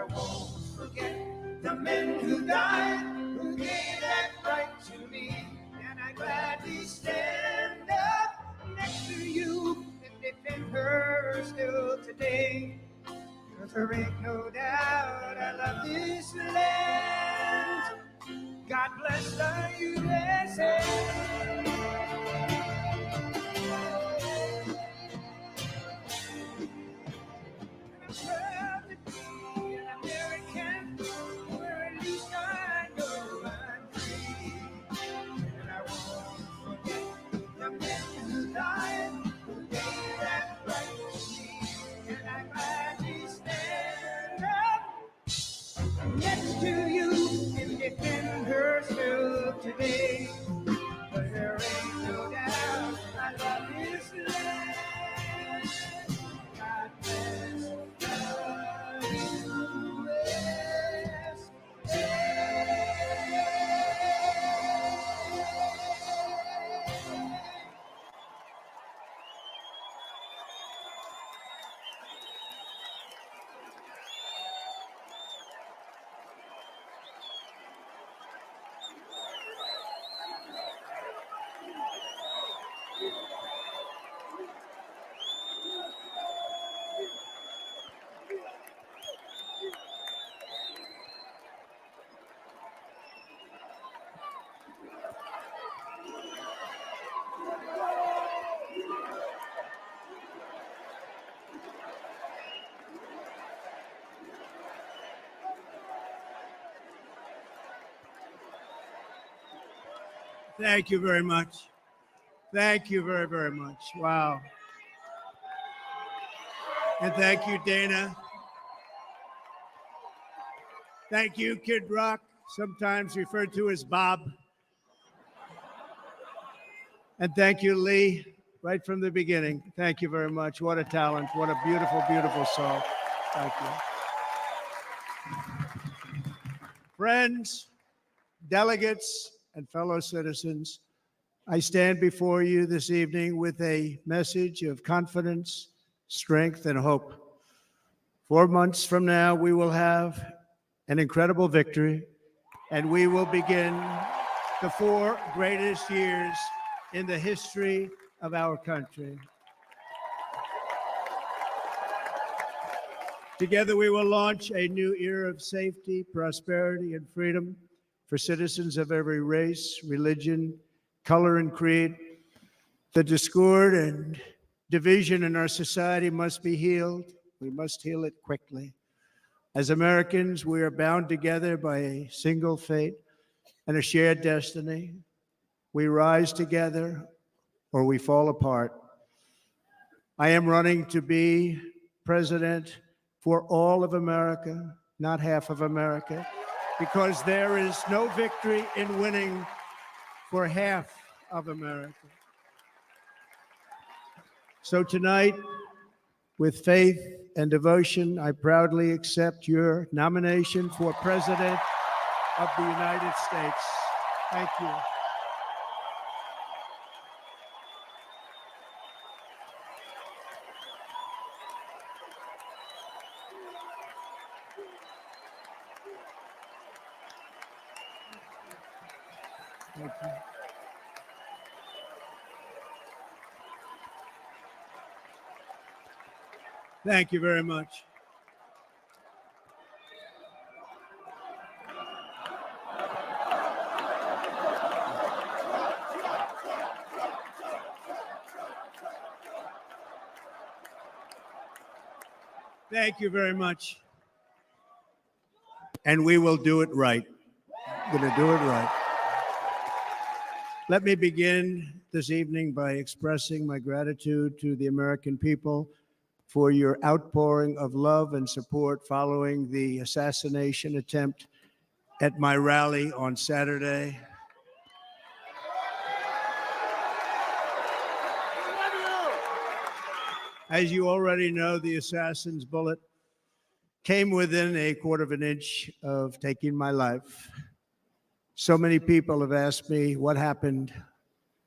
I won't forget the men who died, who gave that right to me. And I gladly stand up next to you and defend her still today. 'Cause there ain't no doubt I love this land. God bless the USA. I'm proud to be an American, where at least I know I'm free. And I won't forget the men who died, who gave that right to me. And I gladly stand up next to you and defend her still today. But there ain't no doubt I love this land. God bless the Thank you very much. Thank you very, very much. Wow. And thank you, Dana. Thank you, Kid Rock, sometimes referred to as Bob. And thank you, Lee, right from the beginning. Thank you very much. What a talent. What a beautiful, beautiful song. Thank you. Friends, delegates, and fellow citizens, I stand before you this evening with a message of confidence, strength, and hope. 4 months from now, we will have an incredible victory, and we will begin the 4 greatest years in the history of our country. Together, we will launch a new era of safety, prosperity, and freedom for citizens of every race, religion, color, and creed. The discord and division in our society must be healed. We must heal it quickly. As Americans, we are bound together by a single fate and a shared destiny. We rise together or we fall apart. I am running to be president for all of America, not half of America, because there is no victory in winning for half of America. So tonight, with faith and devotion, I proudly accept your nomination for President of the United States. Thank you. Thank you. Thank you very much. Thank you very much. And we will do it right. We're going to do it right. Let me begin this evening by expressing my gratitude to the American people for your outpouring of love and support following the assassination attempt at my rally on Saturday. As you already know, the assassin's bullet came within a quarter of an inch of taking my life. So many people have asked me, what happened?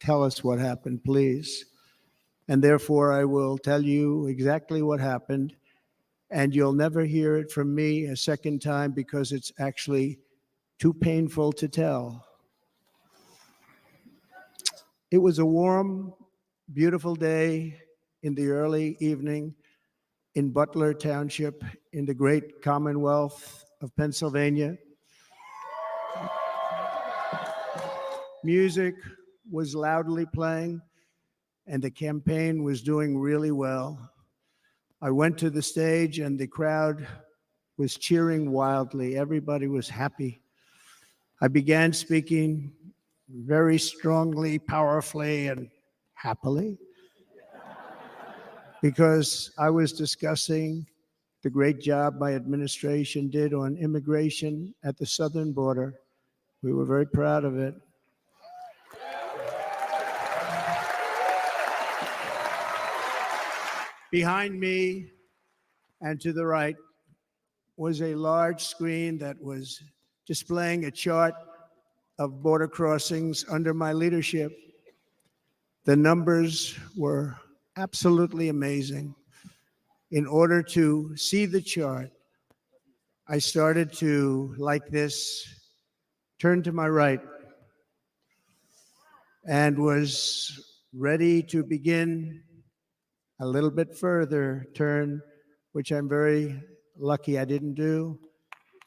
Tell us what happened, please. And therefore, I will tell you exactly what happened and you'll never hear it from me a second time because it's actually too painful to tell. It was a warm, beautiful day in the early evening in Butler Township in the great Commonwealth of Pennsylvania. Music was loudly playing, and the campaign was doing really well. I went to the stage, and the crowd was cheering wildly. Everybody was happy. I began speaking very strongly, powerfully, and happily because I was discussing the great job my administration did on immigration at the southern border. We were very proud of it. Behind me and to the right was a large screen that was displaying a chart of border crossings under my leadership. The numbers were absolutely amazing. In order to see the chart, I started to, like this, turn to my right and was ready to begin a little bit further turn, which I'm very lucky I didn't do,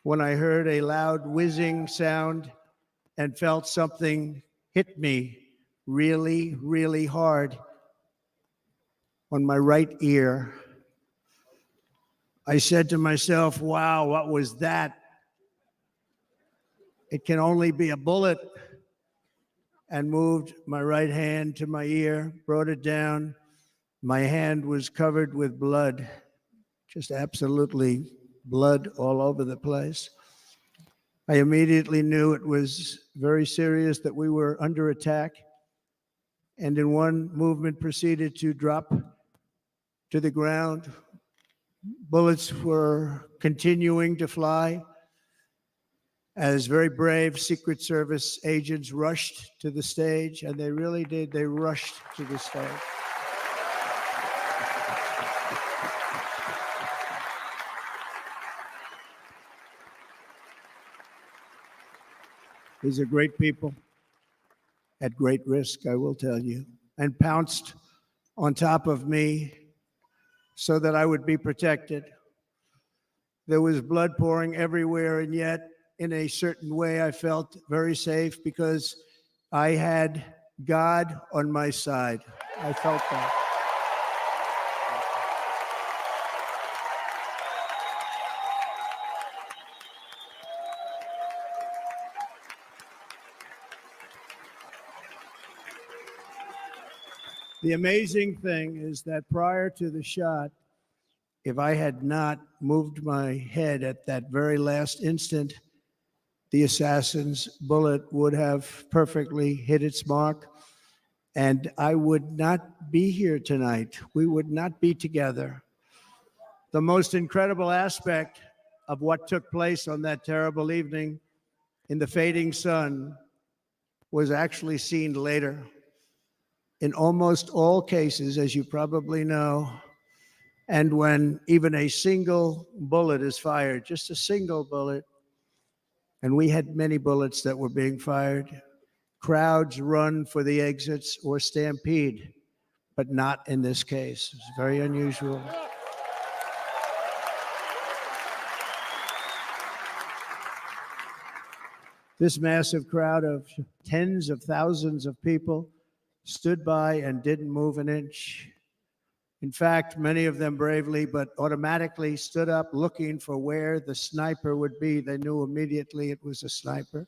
when I heard a loud whizzing sound and felt something hit me really, really hard on my right ear. I said to myself, wow, what was that? It can only be a bullet. And moved my right hand to my ear, brought it down. My hand was covered with blood, just absolutely blood all over the place. I immediately knew it was very serious, that we were under attack, and in one movement proceeded to drop to the ground. Bullets were continuing to fly as very brave Secret Service agents rushed to the stage, and they really did. They rushed to the stage. These are great people at great risk, I will tell you, and pounced on top of me so that I would be protected. There was blood pouring everywhere, and yet, in a certain way, I felt very safe because I had God on my side. I felt that. The amazing thing is that prior to the shot, if I had not moved my head at that very last instant, the assassin's bullet would have perfectly hit its mark, and I would not be here tonight. We would not be together. The most incredible aspect of what took place on that terrible evening in the fading sun was actually seen later. In almost all cases, as you probably know, and when even a single bullet is fired, just a single bullet, and we had many bullets that were being fired, crowds run for the exits or stampede, but not in this case. It's very unusual. This massive crowd of tens of thousands of people stood by and didn't move an inch. In fact, many of them bravely, but automatically stood up looking for where the sniper would be. They knew immediately it was a sniper,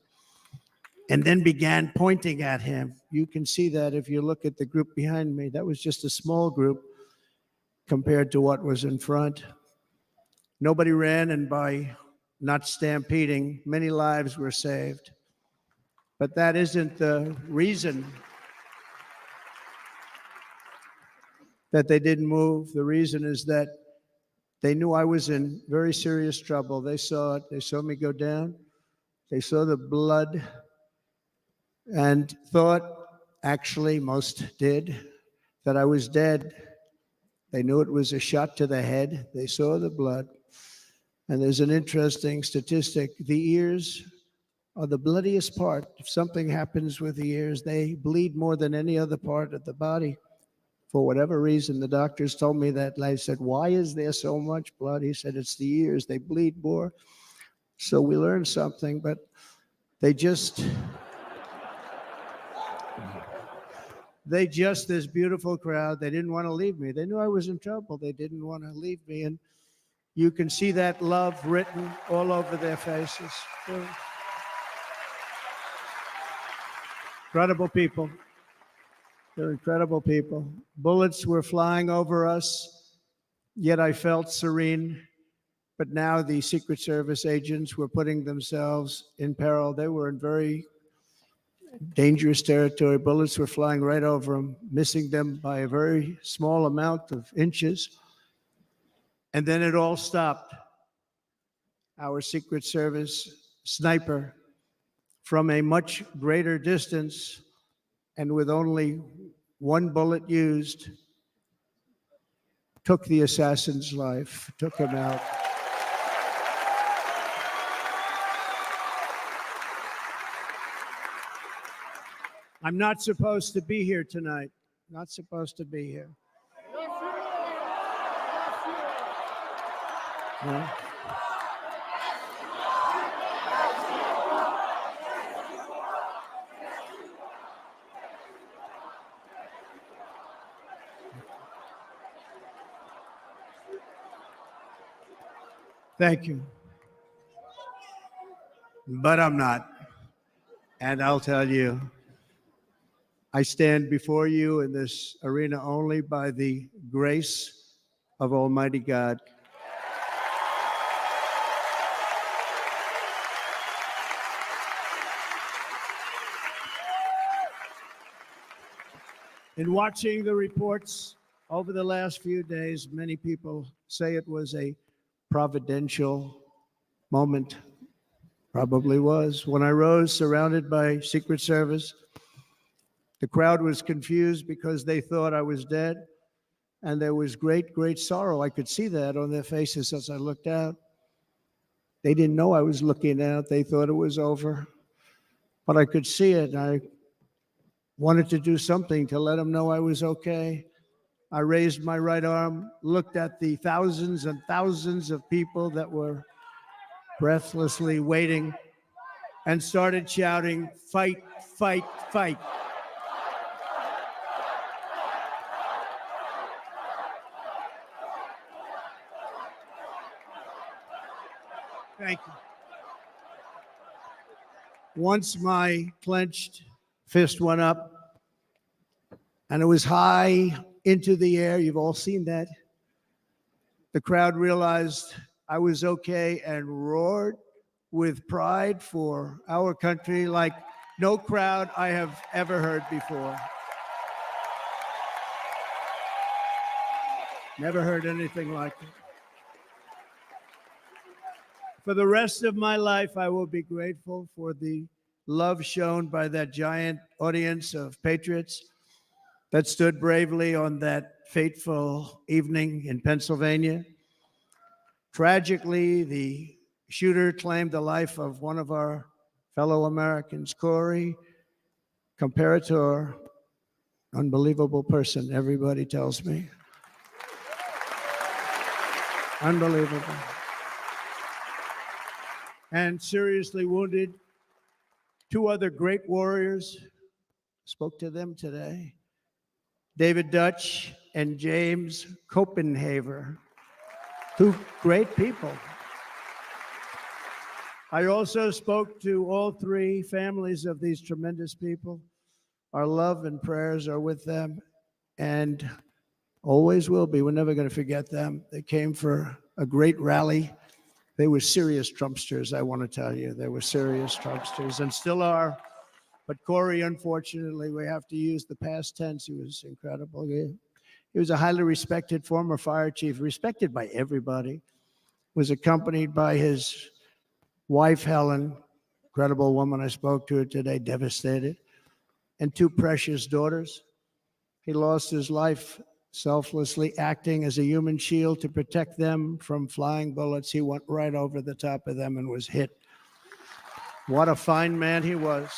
and then began pointing at him. You can see that if you look at the group behind me. That was just a small group compared to what was in front. Nobody ran, and by not stampeding, many lives were saved. But that isn't the reason that they didn't move. The reason is that they knew I was in very serious trouble. They saw it. They saw me go down. They saw the blood and thought, actually most did, that I was dead. They knew it was a shot to the head. They saw the blood. And there's an interesting statistic. The ears are the bloodiest part. If something happens with the ears, they bleed more than any other part of the body. For whatever reason, the doctors told me that. I said, why is there so much blood? He said, it's the ears. They bleed more. So we learned something, but this beautiful crowd, they didn't want to leave me. They knew I was in trouble. They didn't want to leave me. And you can see that love written all over their faces. They're incredible people. They're incredible people. Bullets were flying over us, yet I felt serene. But now the Secret Service agents were putting themselves in peril. They were in very dangerous territory. Bullets were flying right over them, missing them by a very small amount of inches. And then it all stopped. Our Secret Service sniper, from a much greater distance and with only one bullet used, took the assassin's life, took him out. I'm not supposed to be here tonight. Not supposed to be here. No. Thank you. But I'm not. And I'll tell you, I stand before you in this arena only by the grace of Almighty God. In watching the reports over the last few days, many people say it was a providential moment. Probably was. When I rose surrounded by Secret Service, the crowd was confused because they thought I was dead, and there was great, great sorrow. I could see that on their faces as I looked out. They didn't know I was looking out. They thought it was over, but I could see it. I wanted to do something to let them know I was okay. I raised my right arm, looked at the thousands and thousands of people that were breathlessly waiting, and started shouting, "Fight, fight, fight." Thank you. Once my clenched fist went up, and it was high into the air. You've all seen that. The crowd realized I was okay and roared with pride for our country like no crowd I have ever heard before. Never heard anything like it. For the rest of my life, I will be grateful for the love shown by that giant audience of patriots that stood bravely on that fateful evening in Pennsylvania. Tragically, the shooter claimed the life of one of our fellow Americans, Corey Comparator. Unbelievable person, everybody tells me. Unbelievable. And seriously wounded, two other great warriors. Spoke to them today. David Dutch and James Copenhaver. Two great people. I also spoke to all three families of these tremendous people. Our love and prayers are with them and always will be. We're never going to forget them. They came for a great rally. They were serious Trumpsters, I want to tell you. They were serious Trumpsters and still are. But Corey, unfortunately, we have to use the past tense. He was incredible. He was a highly respected former fire chief, respected by everybody. Was accompanied by his wife, Helen, incredible woman. I spoke to her today, devastated, and two precious daughters. He lost his life selflessly acting as a human shield to protect them from flying bullets. He went right over the top of them and was hit. What a fine man he was.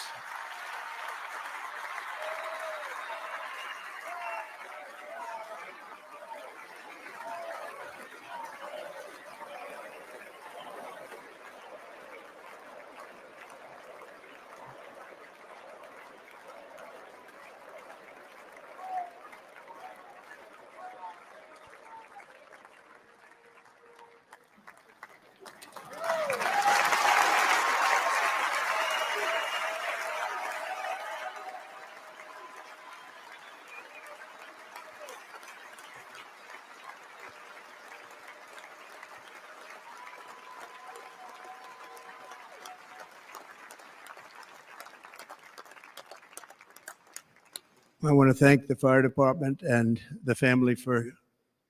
I want to thank the fire department and the family for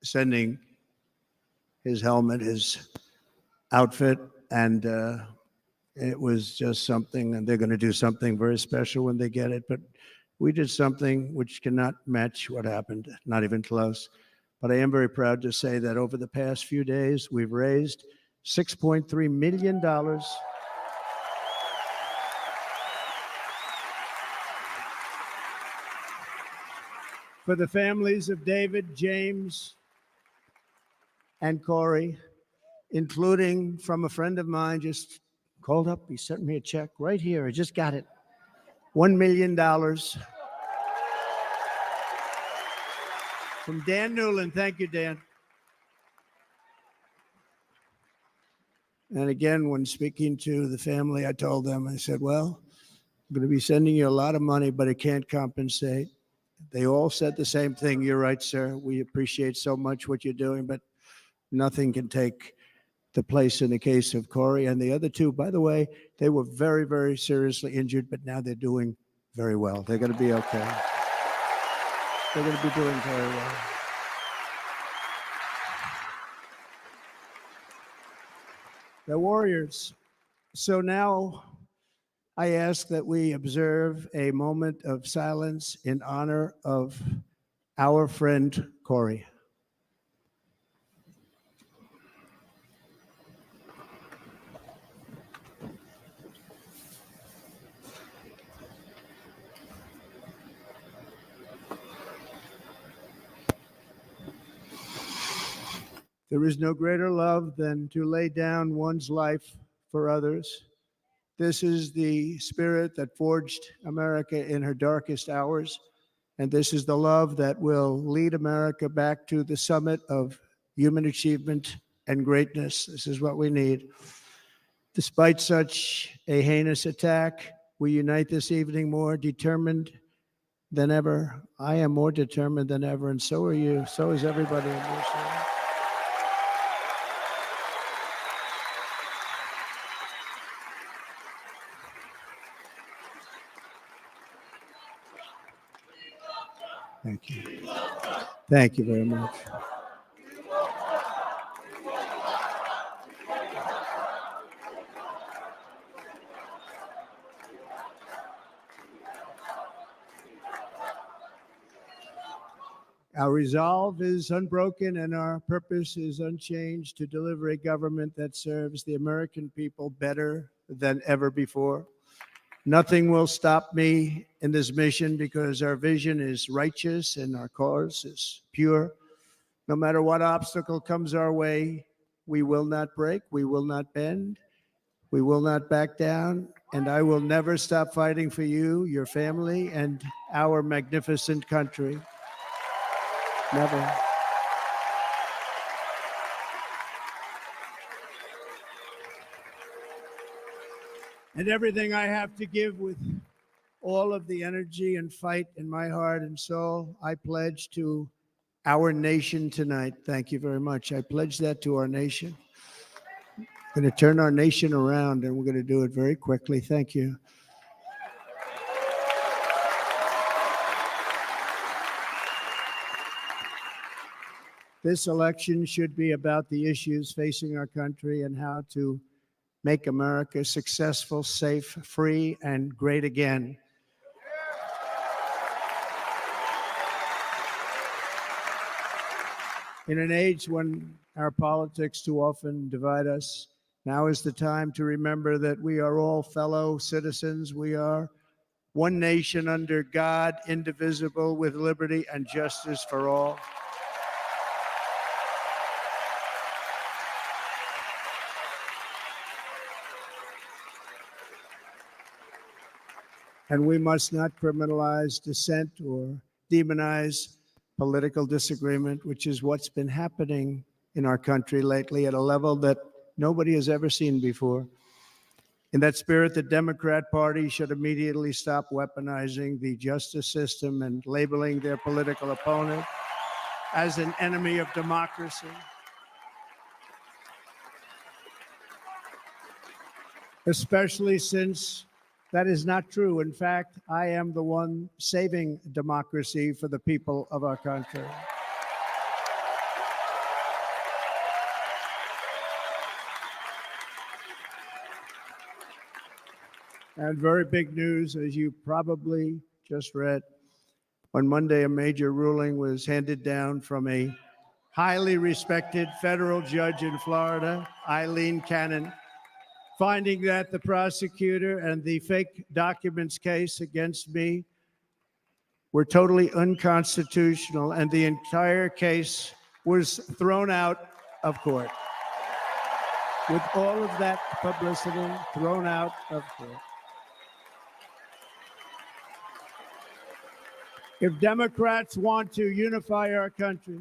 sending his helmet, his outfit, and it was just something, and they're going to do something very special when they get it. But we did something which cannot match what happened, not even close. But I am very proud to say that over the past few days, we've raised $6.3 million for the families of David, James, and Corey, including from a friend of mine just called up. He sent me a check right here. I just got it. $1 million from Dan Newland. Thank you, Dan. And again, when speaking to the family, I told them, I said, well, I'm going to be sending you a lot of money, but it can't compensate. They all said the same thing. You're right, sir. We appreciate so much what you're doing, but nothing can take the place in the case of Corey and the other two. By the way, they were very, very seriously injured, but now they're doing very well. They're going to be okay. They're going to be doing very well. They're warriors. So now I ask that we observe a moment of silence in honor of our friend Corey. There is no greater love than to lay down one's life for others. This is the spirit that forged America in her darkest hours, and this is the love that will lead America back to the summit of human achievement and greatness. This is what we need. Despite such a heinous attack, we unite this evening more determined than ever. I am more determined than ever, and so are you. So is everybody in this room. Thank you. Thank you very much. Our resolve is unbroken and our purpose is unchanged to deliver a government that serves the American people better than ever before. Nothing will stop me in this mission because our vision is righteous and our cause is pure. No matter what obstacle comes our way, we will not break, we will not bend, we will not back down, and I will never stop fighting for you, your family, and our magnificent country. Never. And everything I have to give with all of the energy and fight in my heart and soul, I pledge to our nation tonight. Thank you very much. I pledge that to our nation. We're going to turn our nation around, and we're going to do it very quickly. Thank you. This election should be about the issues facing our country and how to make America successful, safe, free, and great again. In an age when our politics too often divide us, now is the time to remember that we are all fellow citizens. We are one nation under God, indivisible, with liberty and justice for all. And we must not criminalize dissent or demonize political disagreement, which is what's been happening in our country lately at a level that nobody has ever seen before. In that spirit, the Democrat Party should immediately stop weaponizing the justice system and labeling their political opponent as an enemy of democracy. Especially since that is not true. In fact, I am the one saving democracy for the people of our country. And very big news, as you probably just read. On Monday, a major ruling was handed down from a highly respected federal judge in Florida, Eileen Cannon, finding that the prosecutor and the fake documents case against me were totally unconstitutional, and the entire case was thrown out of court. With all of that publicity, thrown out of court. If Democrats want to unify our country,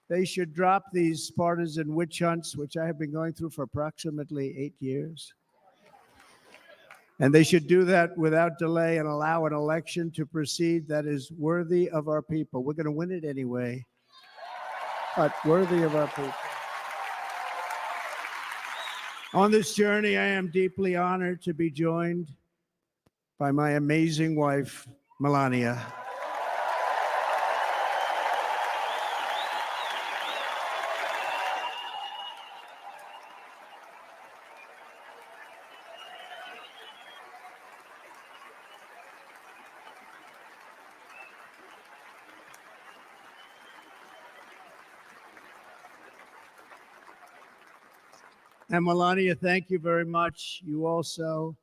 they should drop these partisan witch hunts, which I have been going through for approximately 8 years. And they should do that without delay and allow an election to proceed that is worthy of our people. We're going to win it anyway, but worthy of our people. On this journey, I am deeply honored to be joined by my amazing wife, Melania. And Melania, thank you very much. You also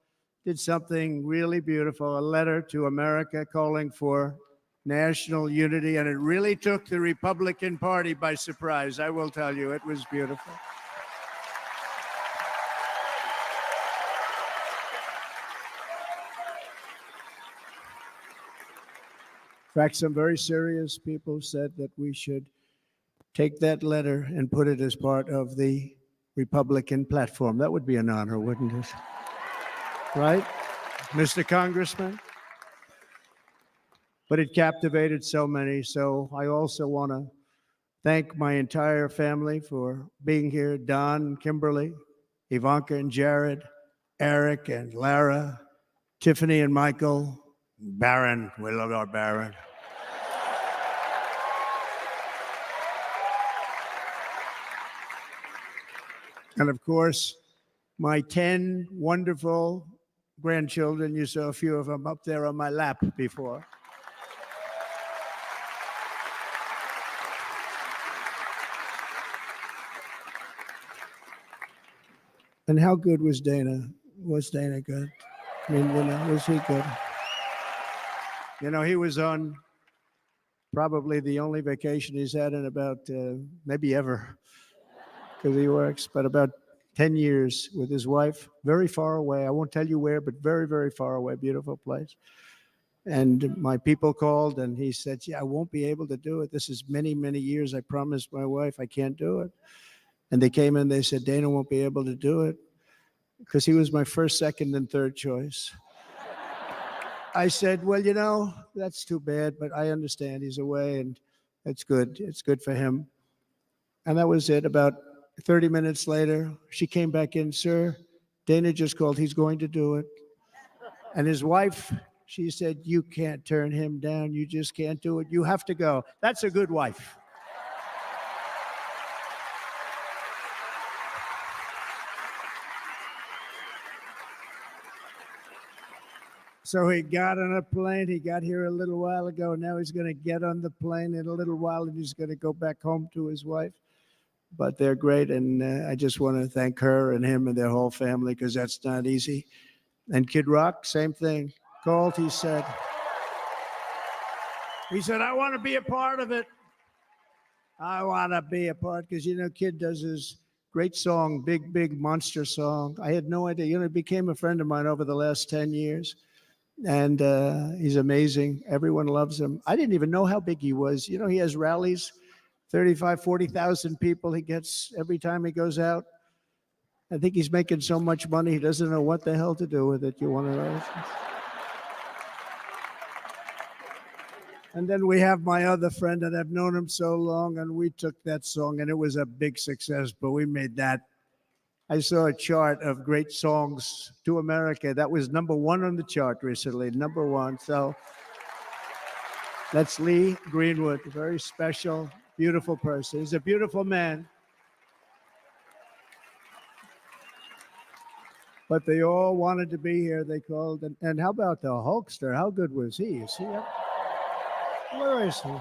did something really beautiful, a letter to America calling for national unity, and it really took the Republican Party by surprise. I will tell you, it was beautiful. In fact, some very serious people said that we should take that letter and put it as part of the Republican platform. That would be an honor, wouldn't it? Right, Mr. Congressman? But it captivated so many. So I also want to thank my entire family for being here. Don, Kimberly, Ivanka and Jared, Eric and Lara, Tiffany and Michael, Barron. We love our Barron. And of course, my 10 wonderful grandchildren. You saw a few of them up there on my lap before. And how good was Dana? Was Dana good? I mean, was he good? He was on probably the only vacation he's had in about maybe ever, because he works, but about 10 years with his wife, very far away. I won't tell you where, but very, very far away, beautiful place. And my people called and he said, yeah, I won't be able to do it. This is many, many years. I promised my wife I can't do it. And they came in, they said, Dana won't be able to do it because he was my first, second, and third choice. I said, well, that's too bad, but I understand he's away and it's good. It's good for him. And that was it. About 30 minutes later, she came back in, sir, Dana just called, he's going to do it. And his wife, she said, you can't turn him down. You just can't do it. You have to go. That's a good wife. So he got on a plane. He got here a little while ago. Now he's going to get on the plane in a little while, and he's going to go back home to his wife. But they're great, and I just want to thank her and him and their whole family, because that's not easy. And Kid Rock, same thing. Called, he said, I want to be a part of it. I want to be a part, because, Kid does his great song, Big, Big Monster song. I had no idea. He became a friend of mine over the last 10 years. And he's amazing. Everyone loves him. I didn't even know how big he was. He has rallies, 35, 40,000 people he gets every time he goes out. I think he's making so much money, he doesn't know what the hell to do with it. You want to know? And then we have my other friend, and I've known him so long, and we took that song, and it was a big success, but we made that. I saw a chart of great songs to America. That was #1 on the chart recently, #1. So that's Lee Greenwood, a very special, beautiful person. He's a beautiful man. But they all wanted to be here. They called. And how about the Hulkster? How good was he? Is he up? Where is he?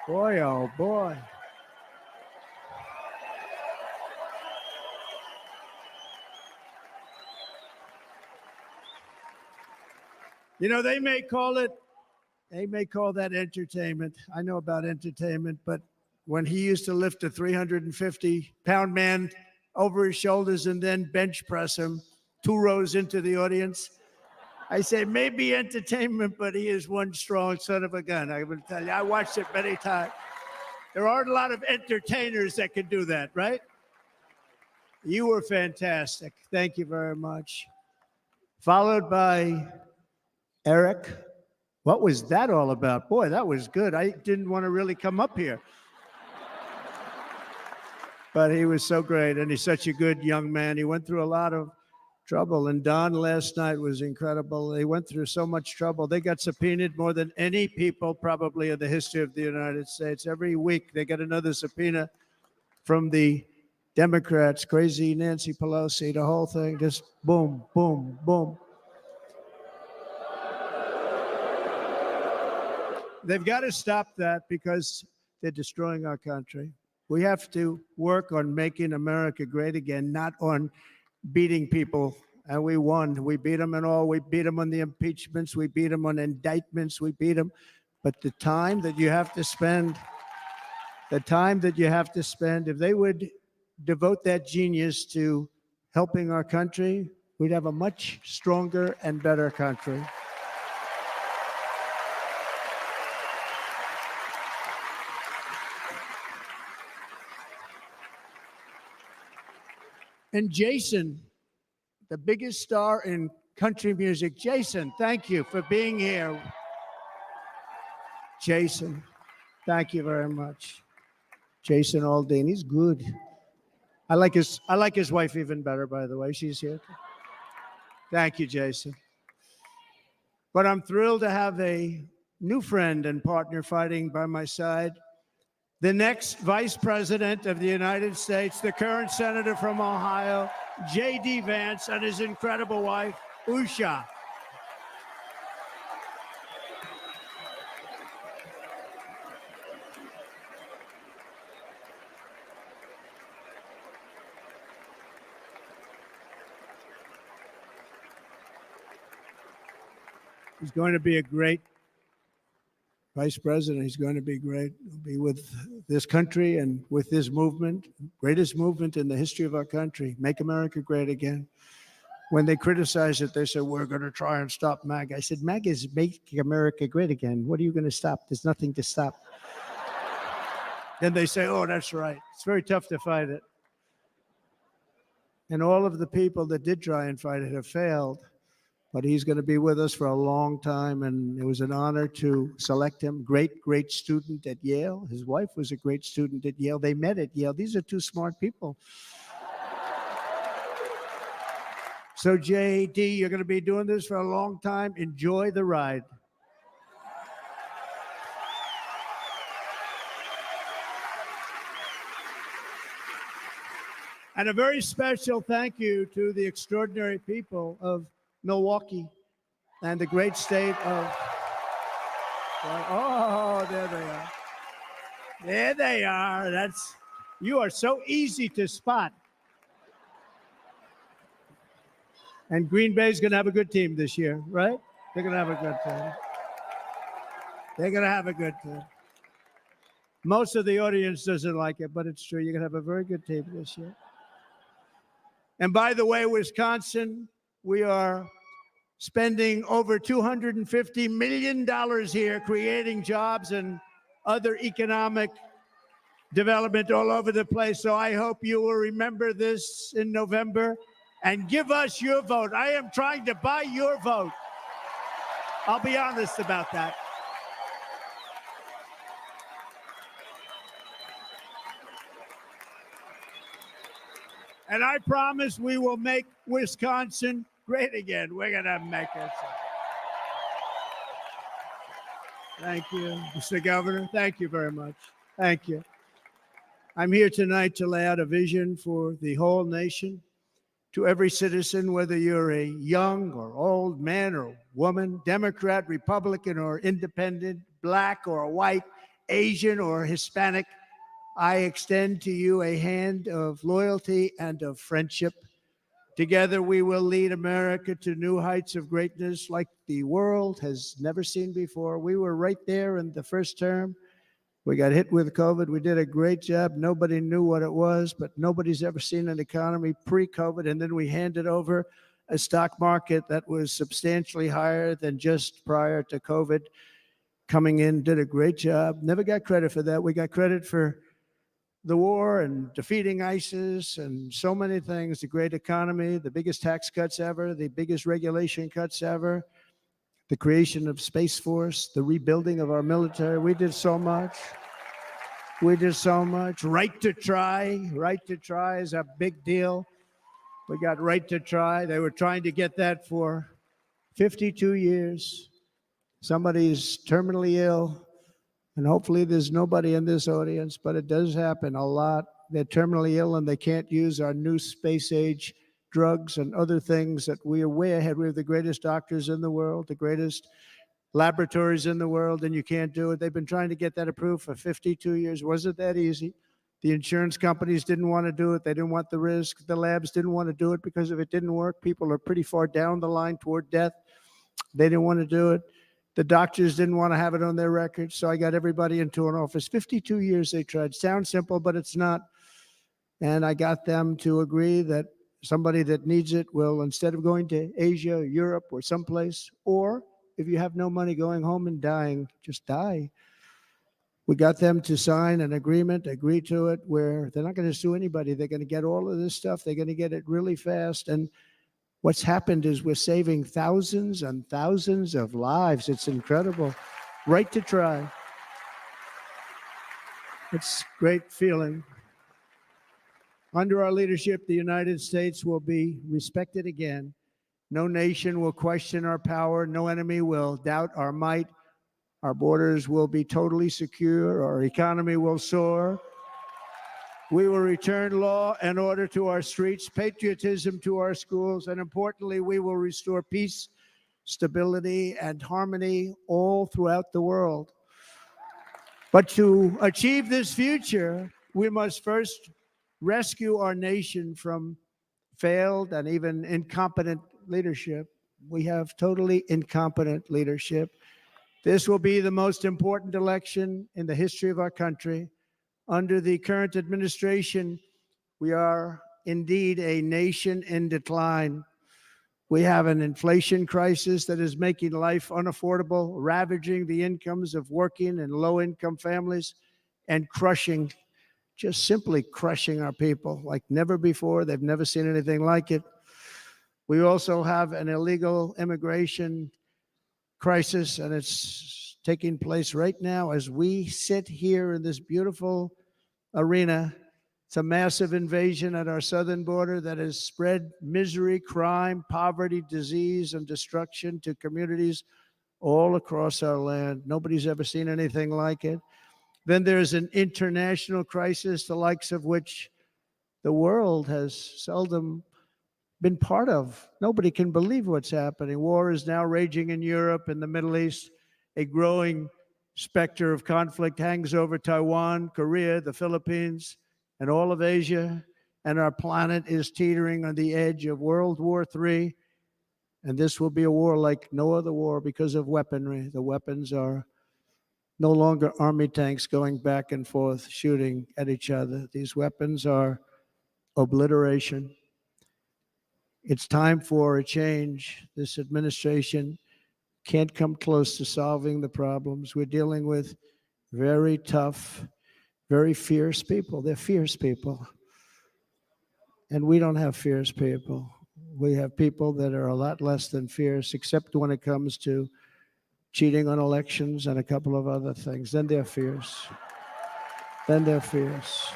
Boy, oh boy. They may call that entertainment. I know about entertainment, but when he used to lift a 350-pound man over his shoulders and then bench press him 2 rows into the audience, I say maybe entertainment, but he is one strong son of a gun. I will tell you, I watched it many times. There aren't a lot of entertainers that can do that, right? You were fantastic. Thank you very much. Followed by Eric. What was that all about? Boy, that was good. I didn't want to really come up here. But he was so great, and he's such a good young man. He went through a lot of trouble, and Don last night was incredible. They went through so much trouble. They got subpoenaed more than any people probably in the history of the United States. Every week they get another subpoena from the Democrats, crazy Nancy Pelosi, the whole thing, just boom, boom, boom. They've got to stop that, because they're destroying our country. We have to work on making America great again, not on beating people. And we won. We beat them in all. We beat them on the impeachments. We beat them on indictments. We beat them. But the time that you have to spend, if they would devote that genius to helping our country, we'd have a much stronger and better country. And Jason, the biggest star in country music. Jason, thank you for being here. Jason, thank you very much. Jason Aldean, he's good. I like his wife even better, by the way. She's here. Thank you, Jason. But I'm thrilled to have a new friend and partner fighting by my side. The next Vice President of the United States, the current Senator from Ohio, J.D. Vance, and his incredible wife, Usha. He's going to be a great Vice President. He's going to be great. He'll be with this country and with this movement, greatest movement in the history of our country, Make America Great Again. When they criticize it, they say, we're going to try and stop MAGA. I said, MAGA is Make America Great Again. What are you going to stop? There's nothing to stop. Then they say, oh, that's right. It's very tough to fight it. And all of the people that did try and fight it have failed. But he's going to be with us for a long time, and it was an honor to select him. Great, great student at Yale. His wife was a great student at Yale. They met at Yale. These are two smart people. So, J.D., you're going to be doing this for a long time. Enjoy the ride. And a very special thank you to the extraordinary people of Milwaukee, and the great state of, oh, there they are. There they are. You are so easy to spot. And Green Bay's going to have a good team this year, right? They're going to have a good team. They're going to have a good team. Most of the audience doesn't like it, but it's true. You're going to have a very good team this year. And by the way, Wisconsin, we are spending over $250 million here, creating jobs and other economic development all over the place. So I hope you will remember this in November and give us your vote. I am trying to buy your vote. I'll be honest about that. And I promise we will make Wisconsin great again. We're going to make it. Thank you, Mr. Governor. Thank you very much. Thank you. I'm here tonight to lay out a vision for the whole nation. To every citizen, whether you're a young or old man or woman, Democrat, Republican, or independent, black or white, Asian or Hispanic, I extend to you a hand of loyalty and of friendship. Together, we will lead America to new heights of greatness like the world has never seen before. We were right there in the first term. We got hit with COVID. We did a great job. Nobody knew what it was, but nobody's ever seen an economy pre-COVID. And then we handed over a stock market that was substantially higher than just prior to COVID. Coming in, did a great job. Never got credit for that. We got credit for the war and defeating ISIS and so many things, the great economy, the biggest tax cuts ever, the biggest regulation cuts ever, the creation of Space Force, the rebuilding of our military. We did so much. We did so much. Right to try. Right to try is a big deal. We got right to try. They were trying to get that for 52 years. Somebody's terminally ill. And hopefully there's nobody in this audience, but it does happen a lot. They're terminally ill and they can't use our new space age drugs and other things that we are way ahead. We have the greatest doctors in the world, the greatest laboratories in the world, and you can't do it. They've been trying to get that approved for 52 years. Wasn't that easy? The insurance companies didn't want to do it. They didn't want the risk. The labs didn't want to do it because if it didn't work, people are pretty far down the line toward death. They didn't want to do it. The doctors didn't want to have it on their records, so I got everybody into an office. 52 years they tried. Sounds simple, but it's not. And I got them to agree that somebody that needs it will, instead of going to Asia, Europe, or someplace, or if you have no money going home and dying, just die. We got them to sign an agreement, agree to it, where they're not going to sue anybody. They're going to get all of this stuff. They're going to get it really fast. And what's happened is we're saving thousands and thousands of lives. It's incredible. Right to try. It's a great feeling. Under our leadership, the United States will be respected again. No nation will question our power. No enemy will doubt our might. Our borders will be totally secure. Our economy will soar. We will return law and order to our streets, patriotism to our schools, and importantly, we will restore peace, stability, and harmony all throughout the world. But to achieve this future, we must first rescue our nation from failed and even incompetent leadership. We have totally incompetent leadership. This will be the most important election in the history of our country. Under the current administration, we are indeed a nation in decline. We have an inflation crisis that is making life unaffordable, ravaging the incomes of working and low-income families, and crushing, just simply crushing our people like never before. They've never seen anything like it. We also have an illegal immigration crisis, and it's taking place right now as we sit here in this beautiful arena. It's a massive invasion at our southern border that has spread misery, crime, poverty, disease, and destruction to communities all across our land. Nobody's ever seen anything like it. Then there's an international crisis, the likes of which the world has seldom been part of. Nobody can believe what's happening. War is now raging in Europe and the Middle East. A growing specter of conflict hangs over Taiwan, Korea, the Philippines, and all of Asia. And our planet is teetering on the edge of World War III. And this will be a war like no other war because of weaponry. The weapons are no longer army tanks going back and forth shooting at each other. These weapons are obliteration. It's time for a change. This administration can't come close to solving the problems. We're dealing with very tough, very fierce people. They're fierce people. And we don't have fierce people. We have people that are a lot less than fierce, except when it comes to cheating on elections and a couple of other things. Then they're fierce. Then they're fierce.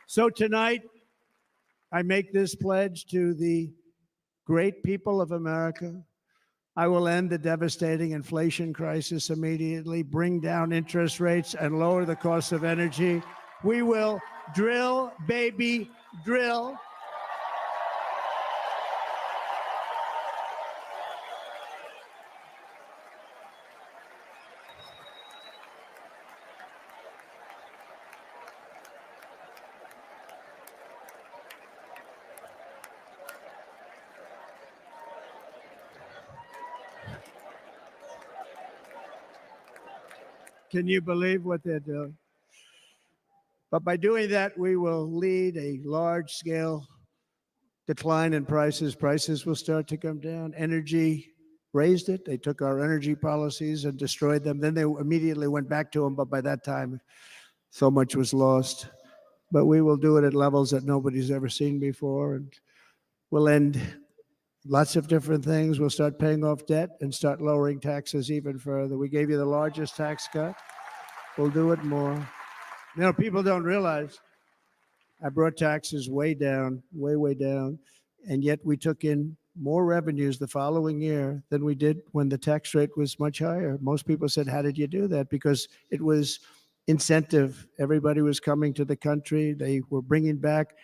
So tonight, I make this pledge to the great people of America. I will end the devastating inflation crisis immediately, bring down interest rates, and lower the cost of energy. We will drill, baby, drill. Can you believe what they're doing? But by doing that, we will lead a large-scale decline in prices. Prices will start to come down. Energy raised it. They took our energy policies and destroyed them. Then they immediately went back to them, but by that time, so much was lost. But we will do it at levels that nobody's ever seen before, and we'll end lots of different things. We'll start paying off debt and start lowering taxes even further. We gave you the largest tax cut. We'll do it more. You know, people don't realize I brought taxes way down, way down, and yet we took in more revenues the following year than we did when the tax rate was much higher. Most people said, how did you do that? Because it was incentive. Everybody was coming to the country. They were bringing back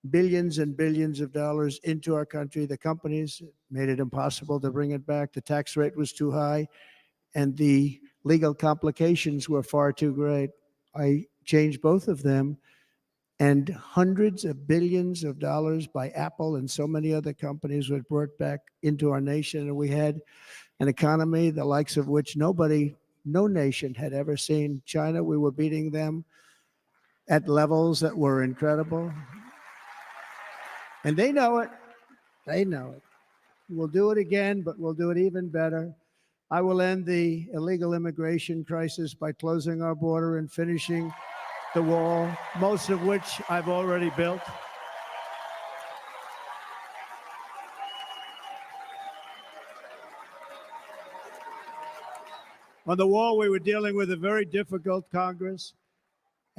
billions and billions of dollars into our country. The companies made it impossible to bring it back. The tax rate was too high, and the legal complications were far too great. I changed both of them, and hundreds of billions of dollars by Apple and so many other companies were brought back into our nation, and we had an economy the likes of which no nation had ever seen. China, we were beating them at levels that were incredible. And they know it. They know it. We'll do it again, but we'll do it even better. I will end the illegal immigration crisis by closing our border and finishing the wall, most of which I've already built. On the wall, we were dealing with a very difficult Congress.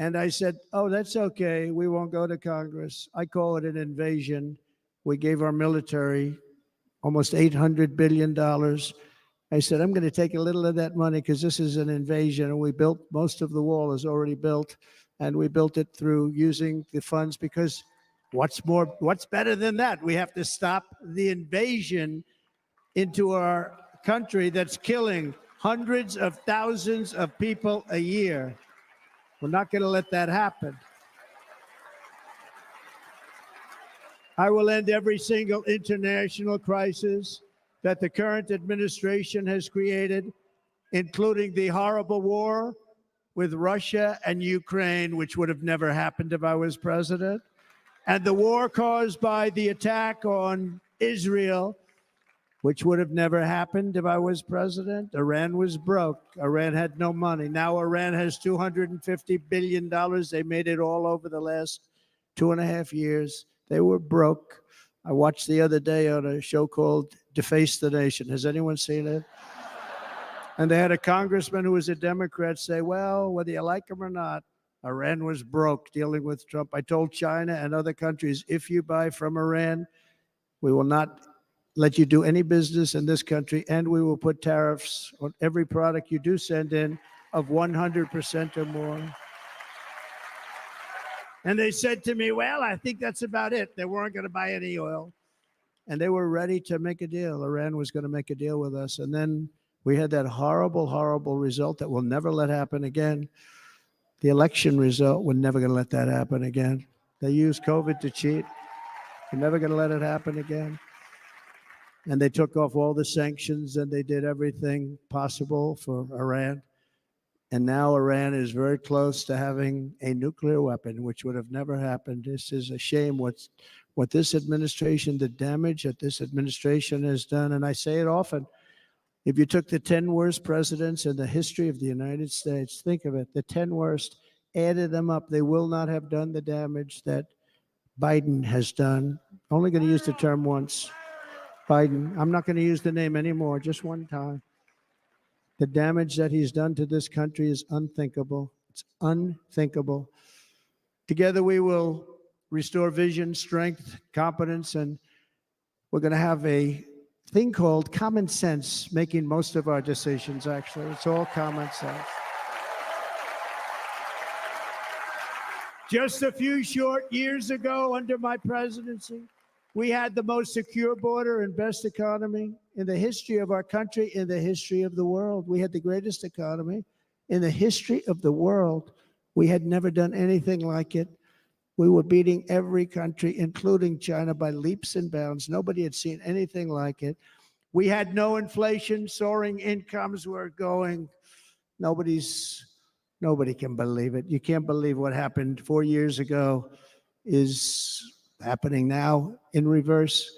And I said, oh, that's okay. We won't go to Congress. I call it an invasion. We gave our military almost $800 billion. I said, I'm going to take a little of that money because this is an invasion. And we built, most of the wall is already built. And we built it through using the funds because what's better than that? We have to stop the invasion into our country that's killing hundreds of thousands of people a year. We're not going to let that happen. I will end every single international crisis that the current administration has created, including the horrible war with Russia and Ukraine, which would have never happened if I was president, and the war caused by the attack on Israel, which would have never happened if I was president. Iran was broke. Iran had no money. Now Iran has $250 billion. They made it all over the last 2.5 years. They were broke. I watched the other day on a show called Deface the Nation. Has anyone seen it? And they had a congressman who was a Democrat say, well, whether you like him or not, Iran was broke dealing with Trump. I told China and other countries, if you buy from Iran, we will not let you do any business in this country, and we will put tariffs on every product you do send in of 100% or more. And they said to me, well, I think that's about it. They weren't going to buy any oil. And they were ready to make a deal. Iran was going to make a deal with us. And then we had that horrible, horrible result that we'll never let happen again. The election result, we're never going to let that happen again. They used COVID to cheat. We're never going to let it happen again. And they took off all the sanctions and they did everything possible for Iran. And now Iran is very close to having a nuclear weapon, which would have never happened. This is a shame what this administration, the damage that this administration has done. And I say it often, if you took the 10 worst presidents in the history of the United States, think of it, the 10 worst, added them up, they will not have done the damage that Biden has done. Only going to use the term once. Biden, I'm not going to use the name anymore, just one time. The damage that he's done to this country is unthinkable. It's unthinkable. Together we will restore vision, strength, competence, and we're going to have a thing called common sense making most of our decisions, actually. It's all common sense. Just a few short years ago, under my presidency, we had the most secure border and best economy in the history of our country, in the history of the world. We had the greatest economy in the history of the world. We had never done anything like it. We were beating every country, including China, by leaps and bounds. Nobody had seen anything like it. We had no inflation, soaring incomes were going. Nobody can believe it. You can't believe what happened 4 years ago is happening now in reverse.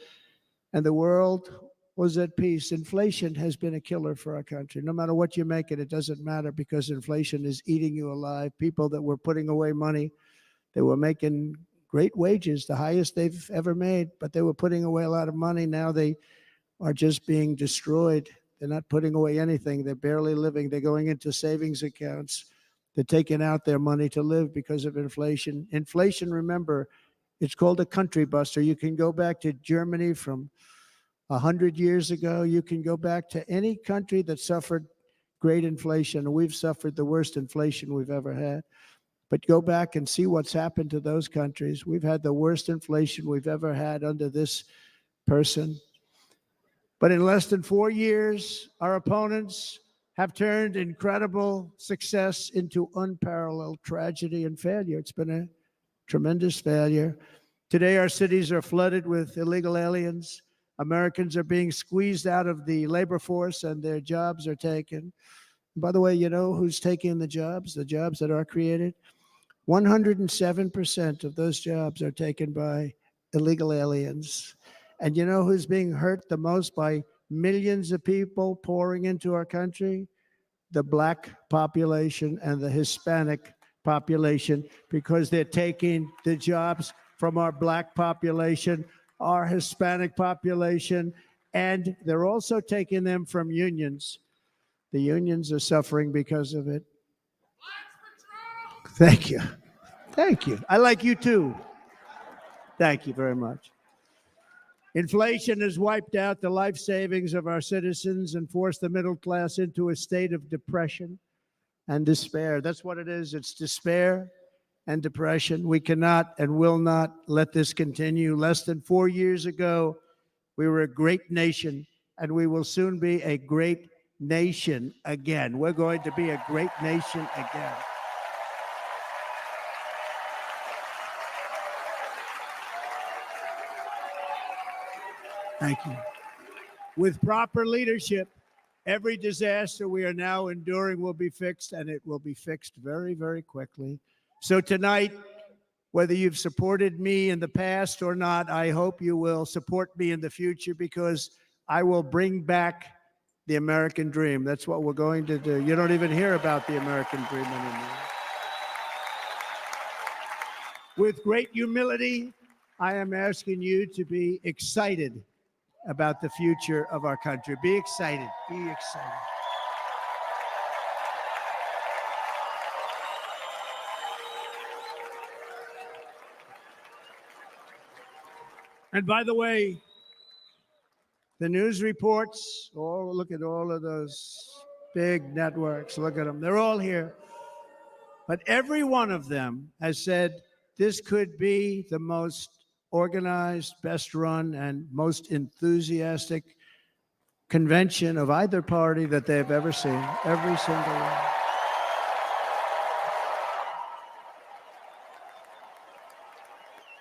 And the world was at peace. Inflation has been a killer for our country. No matter what you make it, it doesn't matter because inflation is eating you alive. People that were putting away money, they were making great wages, the highest they've ever made, but they were putting away a lot of money. Now they are just being destroyed. They're not putting away anything. They're barely living. They're going into savings accounts. They're taking out their money to live because of inflation. Inflation, remember, it's called a country buster. You can go back to Germany from 100 years ago. You can go back to any country that suffered great inflation. We've suffered the worst inflation we've ever had. But go back and see what's happened to those countries. We've had the worst inflation we've ever had under this person. But in less than 4 years, our opponents have turned incredible success into unparalleled tragedy and failure. It's been a tremendous failure. Today, our cities are flooded with illegal aliens. Americans are being squeezed out of the labor force and their jobs are taken. By the way, you know who's taking the jobs that are created? 107% of those jobs are taken by illegal aliens. And you know who's being hurt the most by millions of people pouring into our country? The black population and the Hispanic population, because they're taking the jobs from our black population, our Hispanic population, and they're also taking them from unions. The unions are suffering because of it. Thank you. Thank you. I like you too. Thank you very much. Inflation has wiped out the life savings of our citizens and forced the middle class into a state of depression and despair. That's what it is. It's despair and depression. We cannot and will not let this continue. Less than 4 years ago, we were a great nation, and we will soon be a great nation again. We're going to be a great nation again. Thank you. With proper leadership, every disaster we are now enduring will be fixed, and it will be fixed very, very quickly. So tonight, whether you've supported me in the past or not, I hope you will support me in the future, because I will bring back the American dream. That's what we're going to do. You don't even hear about the American dream anymore. With great humility, I am asking you to be excited about the future of our country. Be excited. Be excited. And by the way, the news reports, oh, look at all of those big networks. Look at them. They're all here. But every one of them has said this could be the most organized, best run, and most enthusiastic convention of either party that they've ever seen. Every single one.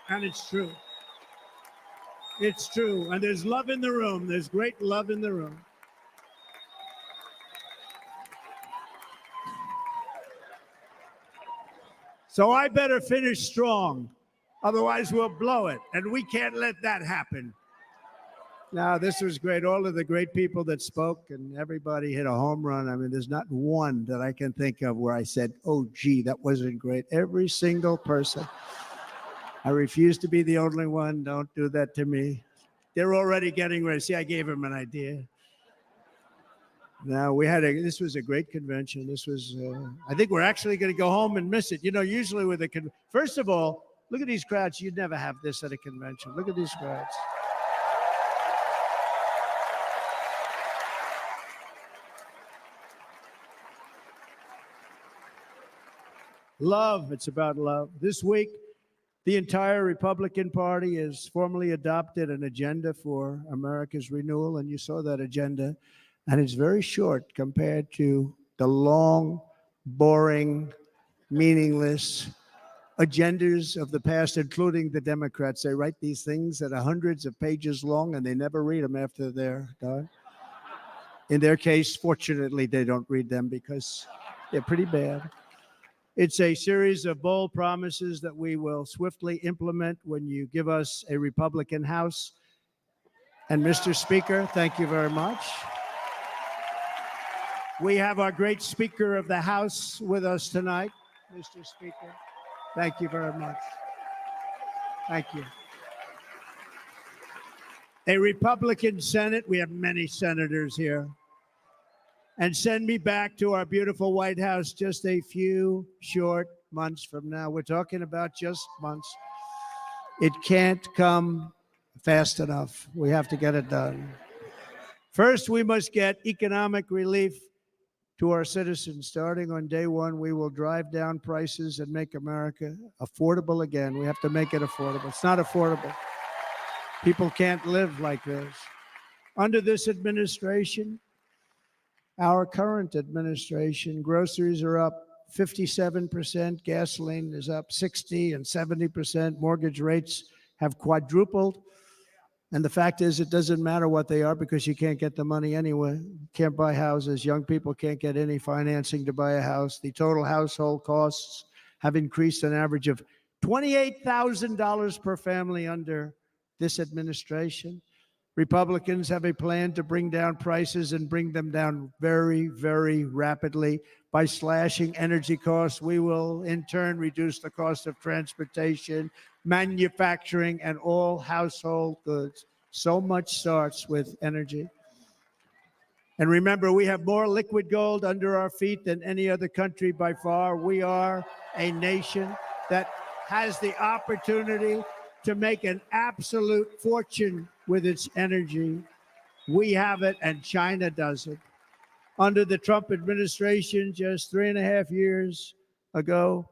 And it's true. It's true. And there's love in the room. There's great love in the room. So I better finish strong. Otherwise, we'll blow it. And we can't let that happen. Now, this was great. All of the great people that spoke, and everybody hit a home run. I mean, there's not one that I can think of where I said, oh, gee, that wasn't great. Every single person. I refuse to be the only one. Don't do that to me. They're already getting ready. See, I gave them an idea. Now, this was a great convention. This was, I think we're actually going to go home and miss it. You know, usually with a first of all, look at these crowds. You'd never have this at a convention. Look at these crowds. Love. It's about love. This week, the entire Republican Party has formally adopted an agenda for America's renewal, and you saw that agenda, and it's very short compared to the long, boring, meaningless agendas of the past, including the Democrats. They write these things that are hundreds of pages long, and they never read them after they're done. In their case, fortunately, they don't read them because they're pretty bad. It's a series of bold promises that we will swiftly implement when you give us a Republican House. And Mr. Speaker, thank you very much. We have our great Speaker of the House with us tonight. Mr. Speaker, thank you very much. Thank you. A Republican Senate, we have many senators here. And send me back to our beautiful White House just a few short months from now. We're talking about just months. It can't come fast enough. We have to get it done. First, we must get economic relief to our citizens. Starting on day one, we will drive down prices and make America affordable again. We have to make it affordable. It's not affordable. People can't live like this. Under this administration, our current administration, groceries are up 57%, gasoline is up 60 and 70%, mortgage rates have quadrupled. And the fact is, it doesn't matter what they are because you can't get the money anyway. You can't buy houses. Young people can't get any financing to buy a house. The total household costs have increased an average of $28,000 per family under this administration. Republicans have a plan to bring down prices and bring them down very, very rapidly. By slashing energy costs, we will in turn reduce the cost of transportation, manufacturing, and all household goods. So much starts with energy. And remember, we have more liquid gold under our feet than any other country by far. We are a nation that has the opportunity to make an absolute fortune with its energy. We have it, and China doesn't. Under the Trump administration, just 3.5 years ago,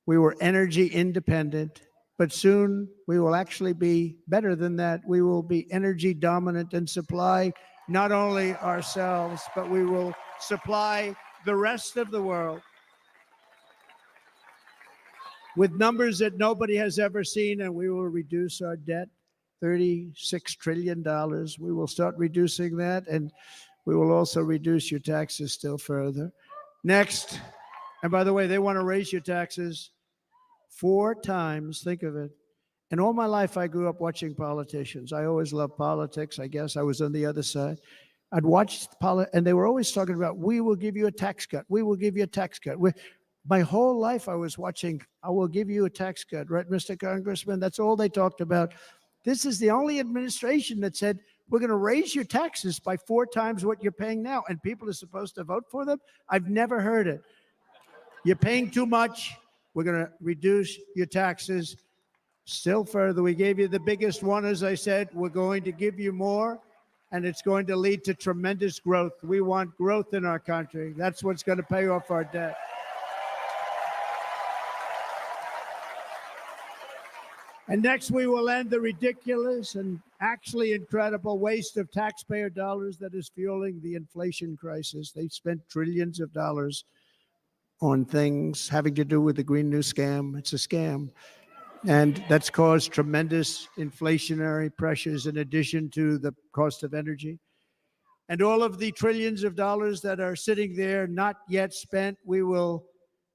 we were energy independent, but soon we will actually be better than that. We will be energy dominant and supply not only ourselves, but we will supply the rest of the world with numbers that nobody has ever seen, and we will reduce our debt, $36 trillion. We will start reducing that, and we will also reduce your taxes still further. Next, and by the way, they want to raise your taxes 4 times. Think of it. And all my life, I grew up watching politicians. I always loved politics. I guess I was on the other side. I'd watch and they were always talking about, we will give you a tax cut. We will give you a tax cut. My whole life, I was watching, I will give you a tax cut, right, Mr. Congressman? That's all they talked about. This is the only administration that said, we're going to raise your taxes by 4 times what you're paying now, and people are supposed to vote for them? I've never heard it. You're paying too much. We're going to reduce your taxes still further. We gave you the biggest one, as I said. We're going to give you more, and it's going to lead to tremendous growth. We want growth in our country. That's what's going to pay off our debt. And next, we will end the ridiculous and actually incredible waste of taxpayer dollars that is fueling the inflation crisis. They've spent trillions of dollars on things having to do with the Green New Scam. It's a scam. And that's caused tremendous inflationary pressures in addition to the cost of energy. And all of the trillions of dollars that are sitting there not yet spent, we will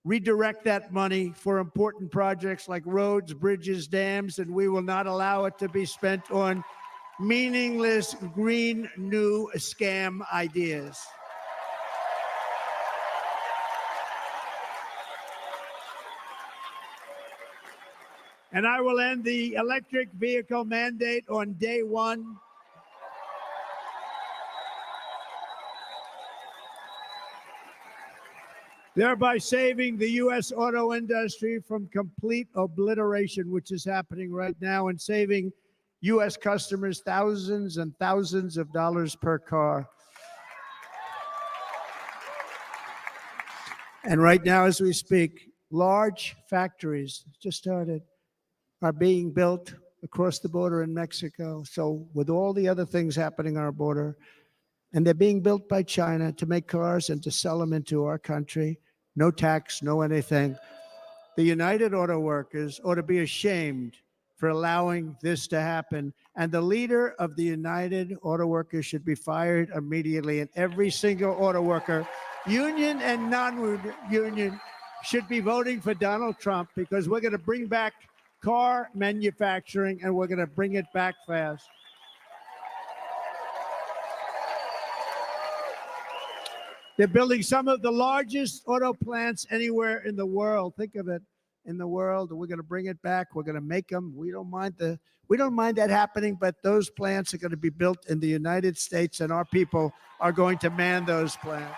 redirect that money for important projects like roads, bridges, dams, and we will not allow it to be spent on meaningless green new scam ideas. And I will end the electric vehicle mandate on day one. Thereby saving the U.S. auto industry from complete obliteration, which is happening right now, and saving U.S. customers thousands and thousands of dollars per car. And right now, as we speak, large factories just started are being built across the border in Mexico. So with all the other things happening on our border, and they're being built by China to make cars and to sell them into our country. No tax, no anything. The United Auto Workers ought to be ashamed for allowing this to happen. And the leader of the United Auto Workers should be fired immediately. And every single auto worker, union and non-union, should be voting for Donald Trump, because we're going to bring back car manufacturing and we're going to bring it back fast. They're building some of the largest auto plants anywhere in the world. Think of it, in the world. We're going to bring it back. We're going to make them. We don't mind that happening, but those plants are going to be built in the United States, and our people are going to man those plants.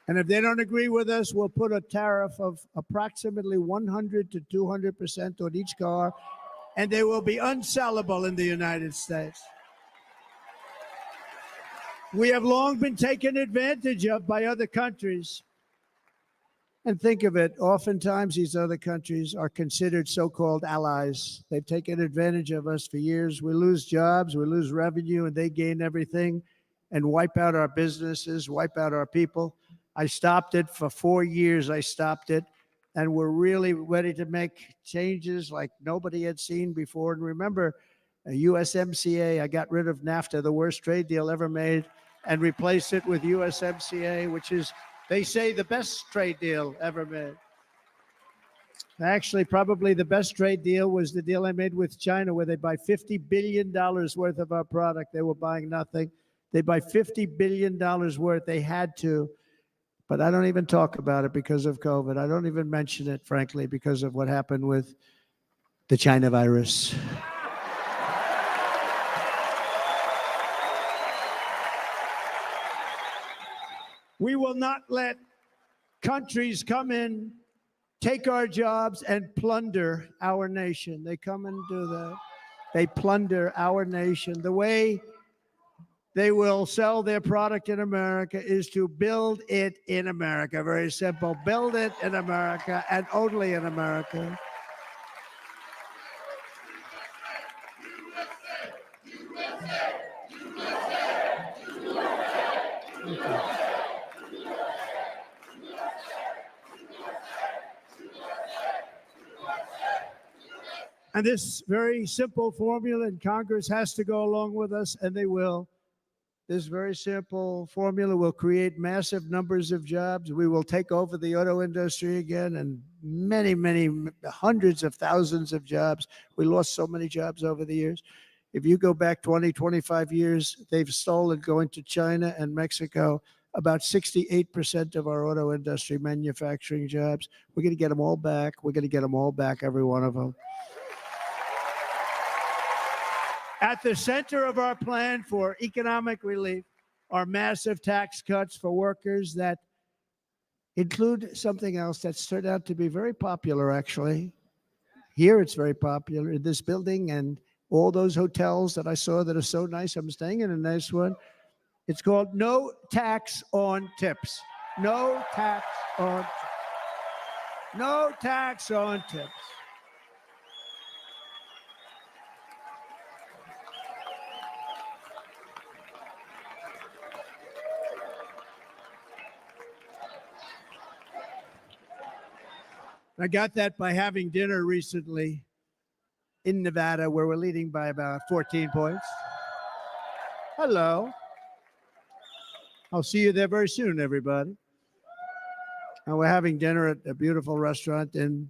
And if they don't agree with us, we'll put a tariff of approximately 100 to 200% on each car, and they will be unsellable in the United States. We have long been taken advantage of by other countries. And think of it, oftentimes these other countries are considered so-called allies. They've taken advantage of us for years. We lose jobs, we lose revenue, and they gain everything and wipe out our businesses, wipe out our people. I stopped it for 4 years. I stopped it. And we're really ready to make changes like nobody had seen before. And remember, USMCA, I got rid of NAFTA, the worst trade deal ever made, and replaced it with USMCA, which is, they say, the best trade deal ever made. Actually, probably the best trade deal was the deal I made with China, where they buy $50 billion worth of our product. They were buying nothing. They buy $50 billion worth. They had to. But I don't even talk about it because of COVID. I don't even mention it, frankly, because of what happened with the China virus. We will not let countries come in, take our jobs, and plunder our nation. They come and do that. They plunder our nation. The way they will sell their product in America is to build it in America. Very simple. Build it in America and only in America. And this very simple formula in Congress has to go along with us, and they will. This very simple formula will create massive numbers of jobs. We will take over the auto industry again, and many, many hundreds of thousands of jobs. We lost so many jobs over the years. If you go back 20, 25 years, they've stolen, going to China and Mexico, about 68% of our auto industry manufacturing jobs. We're going to get them all back. We're going to get them all back, every one of them. At the center of our plan for economic relief are massive tax cuts for workers that include something else that's turned out to be very popular, actually. Here it's very popular in this building and all those hotels that I saw that are so nice. I'm staying in a nice one. It's called no tax on tips. No tax on tips. No tax on tips. I got that by having dinner recently in Nevada, where we're leading by about 14 points. Hello. I'll see you there very soon, everybody. And we're having dinner at a beautiful restaurant in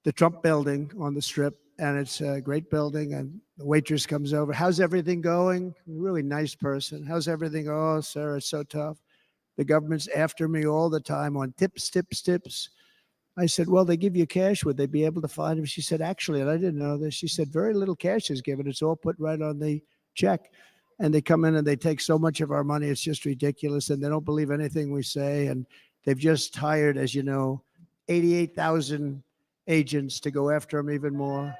the Trump building on the Strip. And it's a great building. And the waitress comes over. How's everything going? Really nice person. How's everything? Oh, sir, it's so tough. The government's after me all the time on tips, tips, tips. I said, well, they give you cash. Would they be able to find him? She said, actually, and I didn't know this. She said, very little cash is given. It's all put right on the check. And they come in and they take so much of our money. It's just ridiculous. And they don't believe anything we say. And they've just hired, as you know, 88,000 agents to go after him even more.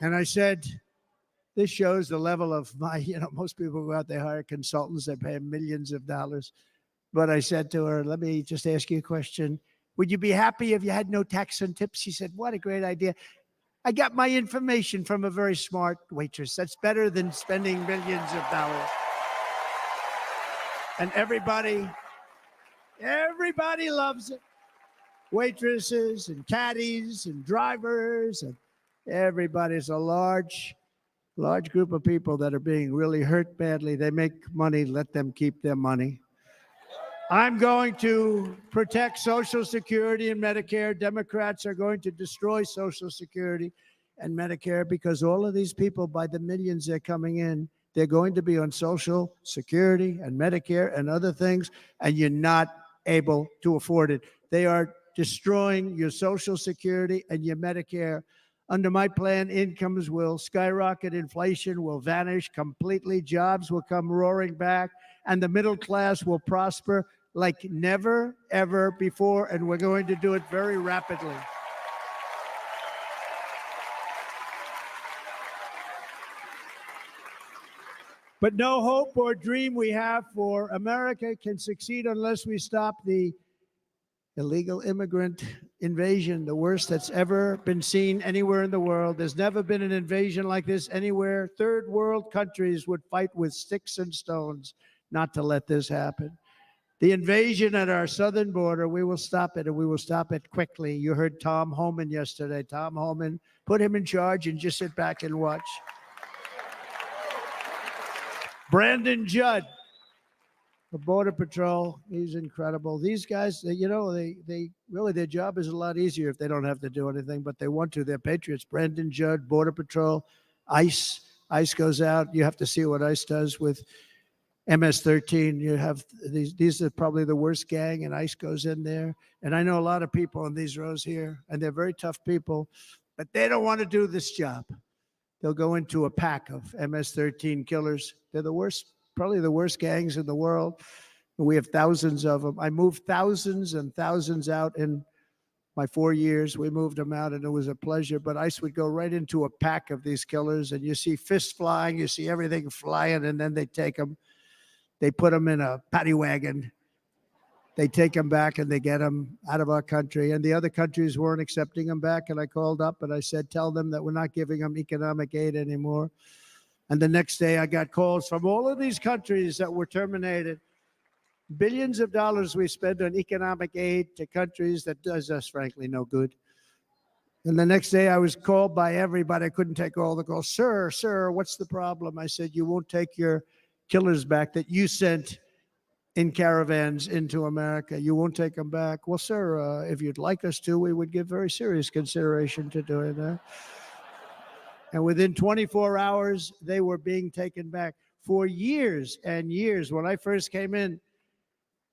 And I said, this shows the level of my, most people go out, they hire consultants, they pay millions of dollars. But I said to her, let me just ask you a question. Would you be happy if you had no tax on tips? She said, what a great idea. I got my information from a very smart waitress. That's better than spending millions of dollars. And everybody loves it. Waitresses and caddies and drivers and everybody's a large group of people that are being really hurt badly. They make money, let them keep their money. I'm going to protect Social Security and Medicare. Democrats are going to destroy Social Security and Medicare because all of these people, by the millions they're coming in, they're going to be on Social Security and Medicare and other things, and you're not able to afford it. They are destroying your Social Security and your Medicare. Under my plan, incomes will skyrocket, inflation will vanish completely, jobs will come roaring back, and the middle class will prosper like never, ever before, and we're going to do it very rapidly. But no hope or dream we have for America can succeed unless we stop the illegal immigrant invasion, the worst that's ever been seen anywhere in the world. There's never been an invasion like this anywhere. Third world countries would fight with sticks and stones not to let this happen. The invasion at our southern border, we will stop it, and we will stop it quickly. You heard Tom Homan yesterday. Tom Homan, put him in charge and just sit back and watch. Brandon Judd, the Border Patrol, he's incredible. These guys, they really, their job is a lot easier if they don't have to do anything, but they want to. They're patriots. Brandon Judd, Border Patrol, ICE. ICE goes out. You have to see what ICE does with MS-13. You have these are probably the worst gang, and ICE goes in there. And I know a lot of people in these rows here, and they're very tough people, but they don't want to do this job. They'll go into a pack of MS-13 killers. They're the worst, probably the worst gangs in the world. We have thousands of them. I moved thousands and thousands out in my 4 years. We moved them out, and it was a pleasure. But ICE would go right into a pack of these killers, and you see fists flying, you see everything flying, and then they take them. They put them in a paddy wagon. They take them back and they get them out of our country. And the other countries weren't accepting them back. And I called up and I said, tell them that we're not giving them economic aid anymore. And the next day I got calls from all of these countries that were terminated. Billions of dollars we spend on economic aid to countries that does us, frankly, no good. And the next day I was called by everybody. I couldn't take all the calls. Sir, what's the problem? I said, you won't take your killers back that you sent in caravans into America. You won't take them back. Well, sir, if you'd like us to, we would give very serious consideration to doing that. And within 24 hours, they were being taken back. For years and years, when I first came in,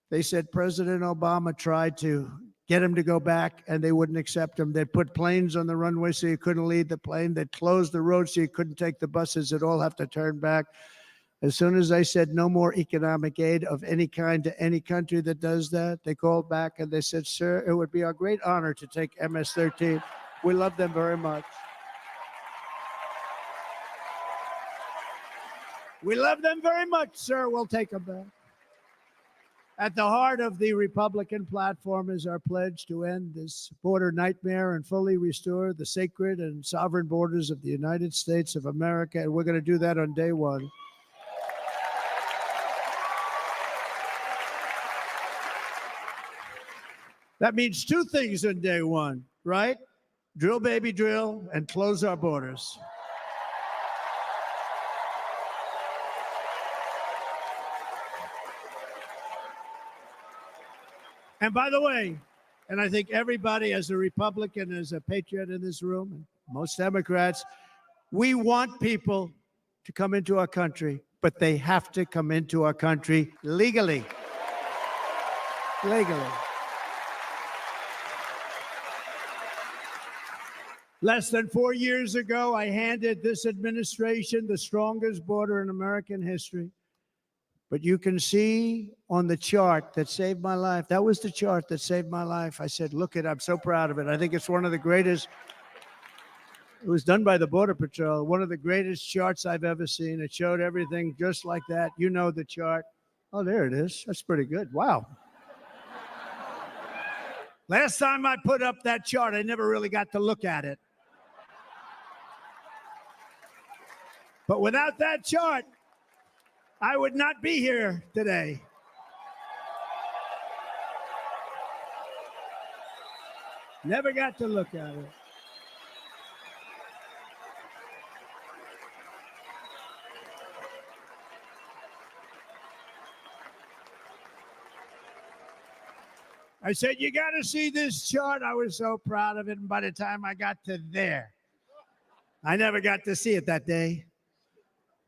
they said President Obama tried to get him to go back, and they wouldn't accept him. They'd put planes on the runway so you couldn't leave the plane. They'd close the road so you couldn't take the buses. They'd all have to turn back. As soon as I said no more economic aid of any kind to any country that does that, they called back and they said, sir, it would be our great honor to take MS-13. We love them very much. We love them very much, sir. We'll take them back. At the heart of the Republican platform is our pledge to end this border nightmare and fully restore the sacred and sovereign borders of the United States of America. And we're going to do that on day one. That means two things on day one, right? Drill, baby, drill, and close our borders. And by the way, and I think everybody as a Republican, as a patriot in this room, and most Democrats, we want people to come into our country, but they have to come into our country legally. Legally. Less than 4 years ago, I handed this administration the strongest border in American history. But you can see on the chart that saved my life, that was the chart that saved my life. I said, look it, I'm so proud of it. I think it's one of the greatest. It was done by the Border Patrol, one of the greatest charts I've ever seen. It showed everything just like that. You know the chart. Oh, there it is. That's pretty good. Wow. Last time I put up that chart, I never really got to look at it. But without that chart, I would not be here today. Never got to look at it. I said, you got to see this chart. I was so proud of it. And by the time I got to there, I never got to see it that day.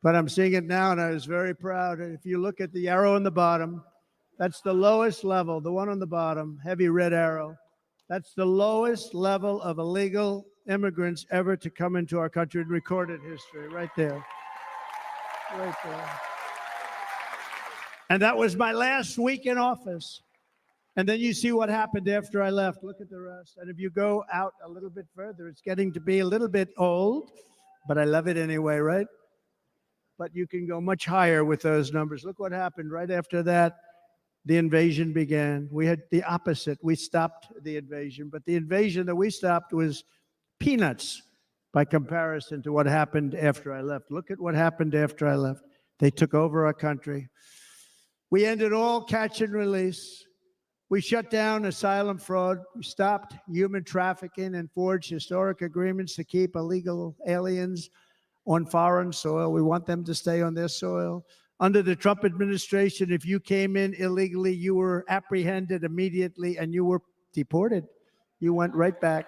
But I'm seeing it now, and I was very proud. And if you look at the arrow on the bottom, that's the lowest level, the one on the bottom, heavy red arrow. That's the lowest level of illegal immigrants ever to come into our country in recorded history, right there. Right there. And that was my last week in office. And then you see what happened after I left. Look at the rest. And if you go out a little bit further, it's getting to be a little bit old, but I love it anyway, right? But you can go much higher with those numbers. Look what happened right after that. The invasion began. We had the opposite. We stopped the invasion, but the invasion that we stopped was peanuts by comparison to what happened after I left. Look at what happened after I left. They took over our country. We ended all catch and release. We shut down asylum fraud. We stopped human trafficking and forged historic agreements to keep illegal aliens on foreign soil. We want them to stay on their soil. Under the Trump administration, if you came in illegally, you were apprehended immediately and you were deported. You went right back.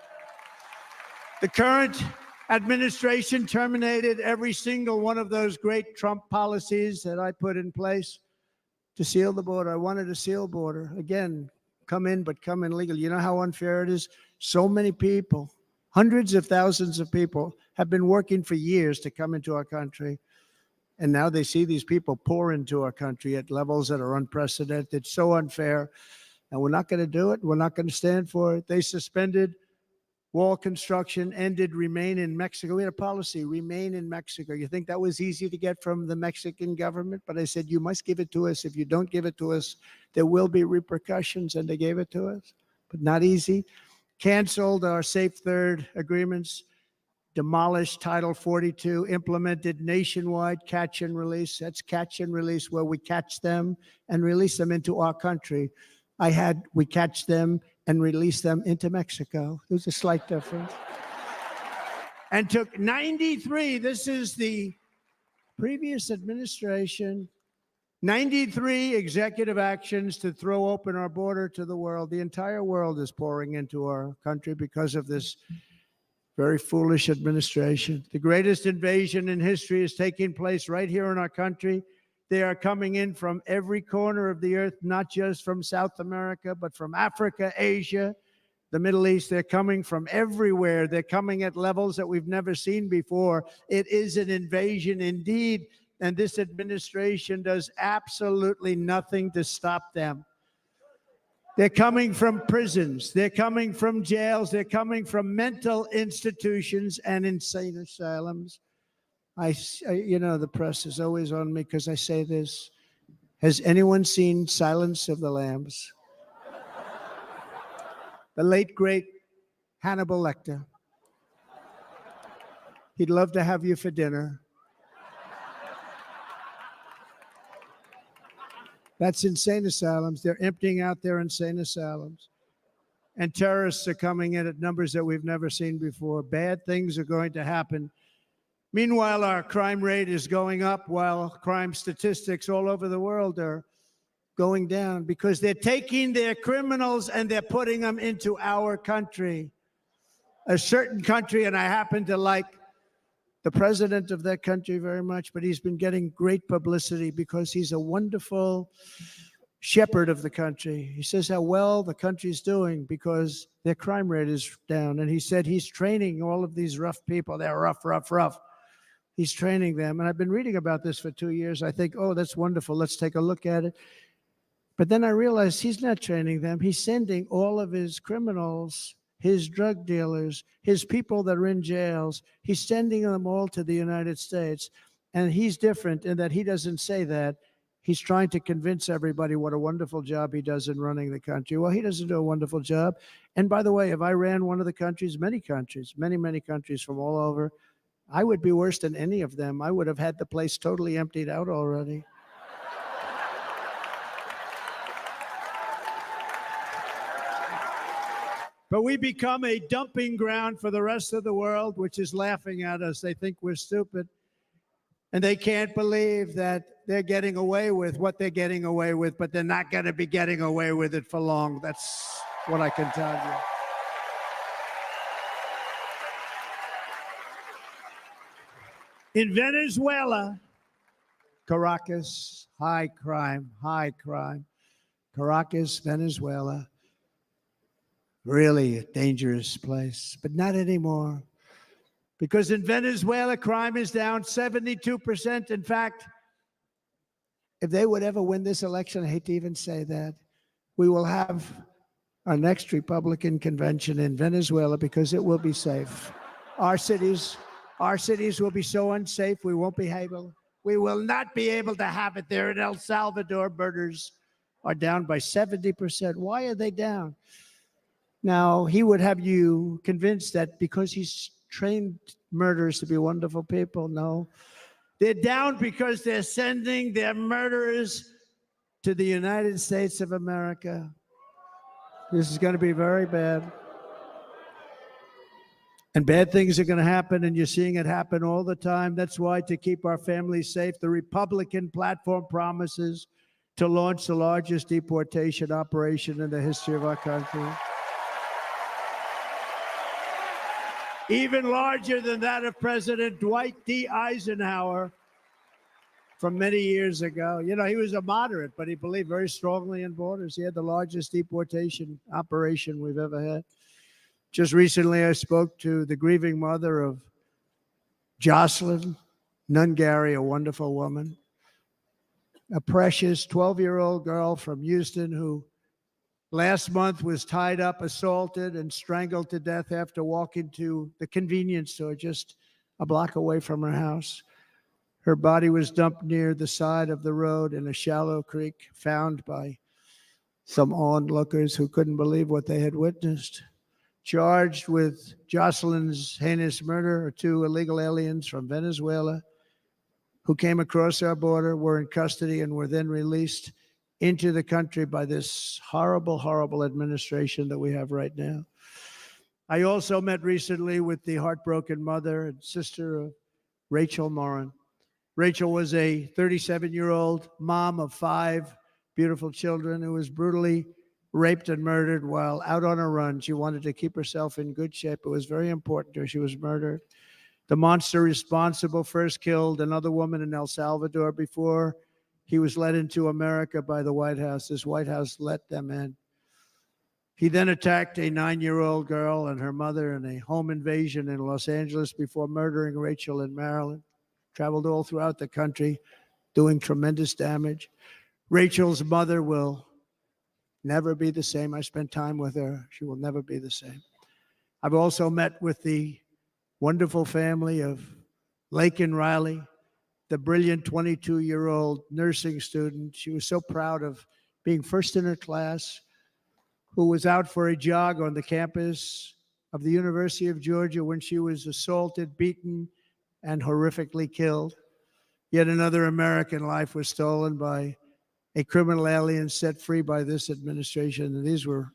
The current administration terminated every single one of those great Trump policies that I put in place to seal the border. I wanted a sealed border. Again, come in, but come in legally. You know how unfair it is? So many people, hundreds of thousands of people have been working for years to come into our country. And now they see these people pour into our country at levels that are unprecedented. It's so unfair. And we're not going to do it. We're not going to stand for it. They suspended wall construction, ended remain in Mexico. We had a policy, remain in Mexico. You think that was easy to get from the Mexican government? But I said, you must give it to us. If you don't give it to us, there will be repercussions. And they gave it to us, but not easy. Canceled our Safe Third agreements, demolished Title 42, implemented nationwide catch and release. That's catch and release, where we catch them and release them into our country. We catch them and release them into Mexico. There's a slight difference. And took 93, this is the previous administration, 93 executive actions to throw open our border to the world. The entire world is pouring into our country because of this very foolish administration. The greatest invasion in history is taking place right here in our country. They are coming in from every corner of the earth, not just from South America, but from Africa, Asia, the Middle East. They're coming from everywhere. They're coming at levels that we've never seen before. It is an invasion indeed, and this administration does absolutely nothing to stop them. They're coming from prisons. They're coming from jails. They're coming from mental institutions and insane asylums. You know, the press is always on me because I say this. Has anyone seen Silence of the Lambs? The late, great Hannibal Lecter. He'd love to have you for dinner. That's insane asylums. They're emptying out their insane asylums. And terrorists are coming in at numbers that we've never seen before. Bad things are going to happen. Meanwhile, our crime rate is going up while crime statistics all over the world are going down because they're taking their criminals and they're putting them into our country. A certain country, and I happen to like the president of that country very much, but he's been getting great publicity because he's a wonderful shepherd of the country. He says how well the country's doing because their crime rate is down. And he said he's training all of these rough people. They're rough. He's training them. And I've been reading about this for 2 years. I think, oh, that's wonderful. Let's take a look at it. But then I realized he's not training them. He's sending all of his criminals, his drug dealers, his people that are in jails. He's sending them all to the United States. And he's different in that he doesn't say that. He's trying to convince everybody what a wonderful job he does in running the country. Well, he doesn't do a wonderful job. And by the way, if I ran one of the countries, many countries from all over, I would be worse than any of them. I would have had the place totally emptied out already. But we become a dumping ground for the rest of the world, which is laughing at us. They think we're stupid. And they can't believe that they're getting away with what they're getting away with, but they're not going to be getting away with it for long. That's what I can tell you. In Venezuela, Caracas, high crime. Caracas, Venezuela, really a dangerous place, but not anymore. Because in Venezuela, crime is down 72%. In fact, if they would ever win this election, I hate to even say that, we will have our next Republican convention in Venezuela because it will be safe. Our cities will be so unsafe, we won't be able. We will not be able to have it there. In El Salvador, murders are down by 70%. Why are they down? Now, he would have you convinced that because he's trained murderers to be wonderful people. No. They're down because they're sending their murderers to the United States of America. This is going to be very bad. And bad things are going to happen, and you're seeing it happen all the time. That's why, to keep our families safe, the Republican platform promises to launch the largest deportation operation in the history of our country. Even larger than that of President Dwight D. Eisenhower from many years ago. You know, he was a moderate, but he believed very strongly in borders. He had the largest deportation operation we've ever had. Just recently, I spoke to the grieving mother of Jocelyn Nungary, a wonderful woman, a precious 12-year-old girl from Houston who last month was tied up, assaulted, and strangled to death after walking to the convenience store just a block away from her house. Her body was dumped near the side of the road in a shallow creek, found by some onlookers who couldn't believe what they had witnessed. Charged with Jocelyn's heinous murder are 2 illegal aliens from Venezuela who came across our border, were in custody, and were then released into the country by this horrible, horrible administration that we have right now. I also met recently with the heartbroken mother and sister of Rachel Morin. Rachel was a 37-year-old mom of 5 beautiful children who was brutally raped and murdered while out on a run. She wanted to keep herself in good shape. It was very important to her. She was murdered. The monster responsible first killed another woman in El Salvador before he was led into America by the White House. This White House let them in. He then attacked a 9-year-old girl and her mother in a home invasion in Los Angeles before murdering Rachel in Maryland. Traveled all throughout the country, doing tremendous damage. Rachel's mother will never be the same. I spent time with her. She will never be the same. I've also met with the wonderful family of Laken Riley, the brilliant 22-year-old nursing student. She was so proud of being first in her class, who was out for a jog on the campus of the University of Georgia when she was assaulted, beaten, and horrifically killed. Yet another American life was stolen by a criminal alien set free by this administration. And these were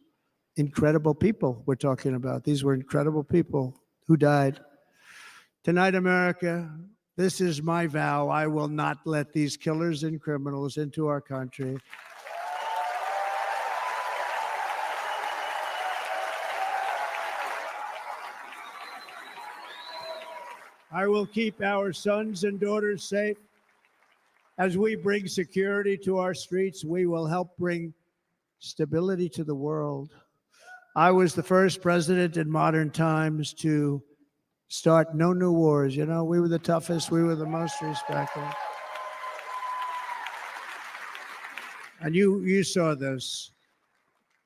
incredible people we're talking about. These were incredible people who died. Tonight, America, this is my vow. I will not let these killers and criminals into our country. I will keep our sons and daughters safe. As we bring security to our streets, we will help bring stability to the world. I was the first president in modern times to start no new wars. You know, we were the toughest, we were the most respected. And you saw this.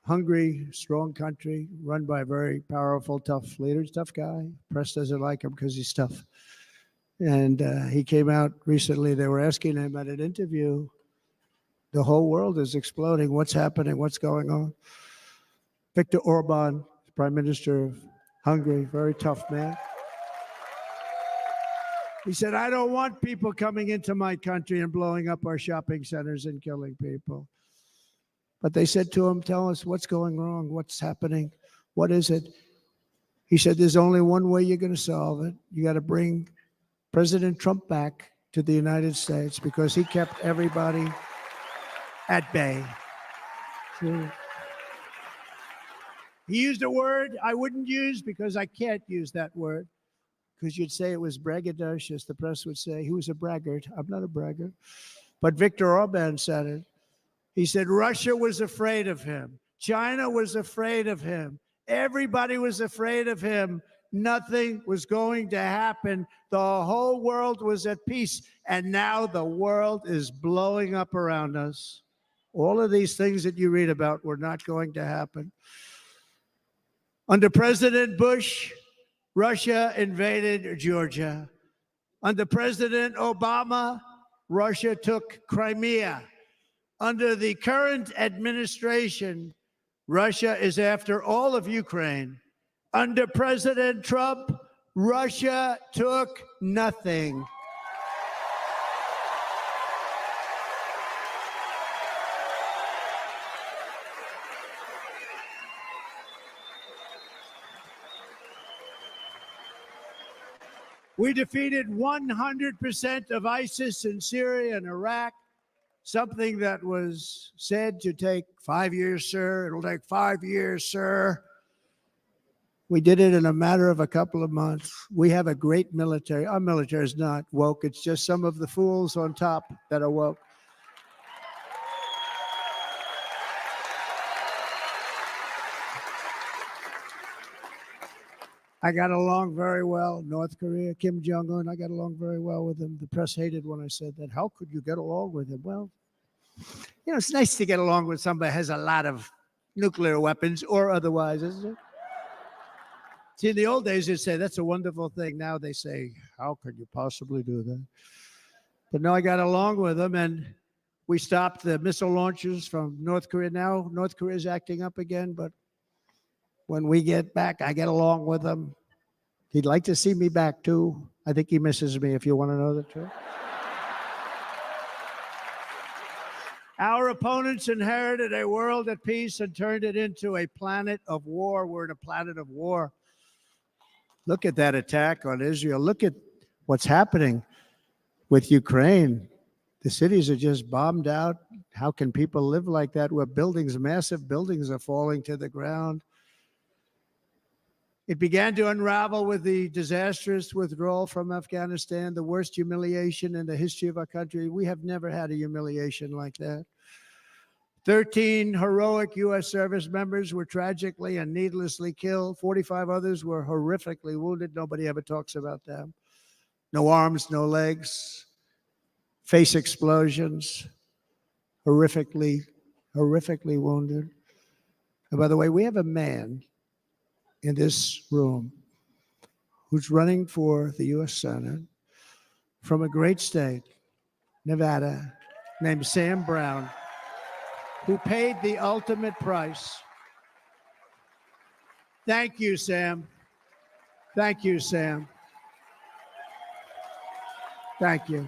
Hungry, strong country, run by very powerful, tough leaders, tough guy. Press doesn't like him because he's tough. And he came out recently, they were asking him at an interview, the whole world is exploding. What's happening? What's going on? Viktor Orban, Prime Minister of Hungary, very tough man. He said, I don't want people coming into my country and blowing up our shopping centers and killing people. But they said to him, tell us what's going wrong, what's happening, what is it? He said, there's only one way you're going to solve it. You got to bring President Trump back to the United States because he kept everybody at bay. So he used a word I wouldn't use because I can't use that word, because you'd say it was braggadocious. The press would say he was a braggart. I'm not a braggart. But Viktor Orban said it. He said Russia was afraid of him. China was afraid of him. Everybody was afraid of him. Nothing was going to happen. The whole world was at peace. And now the world is blowing up around us. All of these things that you read about were not going to happen. Under President Bush, Russia invaded Georgia. Under President Obama, Russia took Crimea. Under the current administration, Russia is after all of Ukraine. Under President Trump, Russia took nothing. We defeated 100% of ISIS in Syria and Iraq, something that was said to take 5 years, sir. It'll take 5 years, sir. We did it in a matter of a couple of months. We have a great military. Our military is not woke. It's just some of the fools on top that are woke. I got along very well. North Korea, Kim Jong-un, I got along very well with him. The press hated when I said that. How could you get along with him? Well, you know, it's nice to get along with somebody who has a lot of nuclear weapons or otherwise, isn't it? See, in the old days, they'd say, that's a wonderful thing. Now they say, how could you possibly do that? But no, I got along with him, and we stopped the missile launches from North Korea. Now North Korea is acting up again, but when we get back, I get along with him. He'd like to see me back, too. I think he misses me, if you want to know the truth. Our opponents inherited a world at peace and turned it into a planet of war. We're in a planet of war. Look at that attack on Israel. Look at what's happening with Ukraine. The cities are just bombed out. How can people live like that where buildings, massive buildings, are falling to the ground? It began to unravel with the disastrous withdrawal from Afghanistan, the worst humiliation in the history of our country. We have never had a humiliation like that. 13 heroic U.S. service members were tragically and needlessly killed. 45 others were horrifically wounded. Nobody ever talks about them. No arms, no legs, face explosions, horrifically wounded. And by the way, we have a man in this room who's running for the U.S. Senate from a great state, Nevada, named Sam Brown, who paid the ultimate price. Thank you, Sam. Thank you, Sam. Thank you.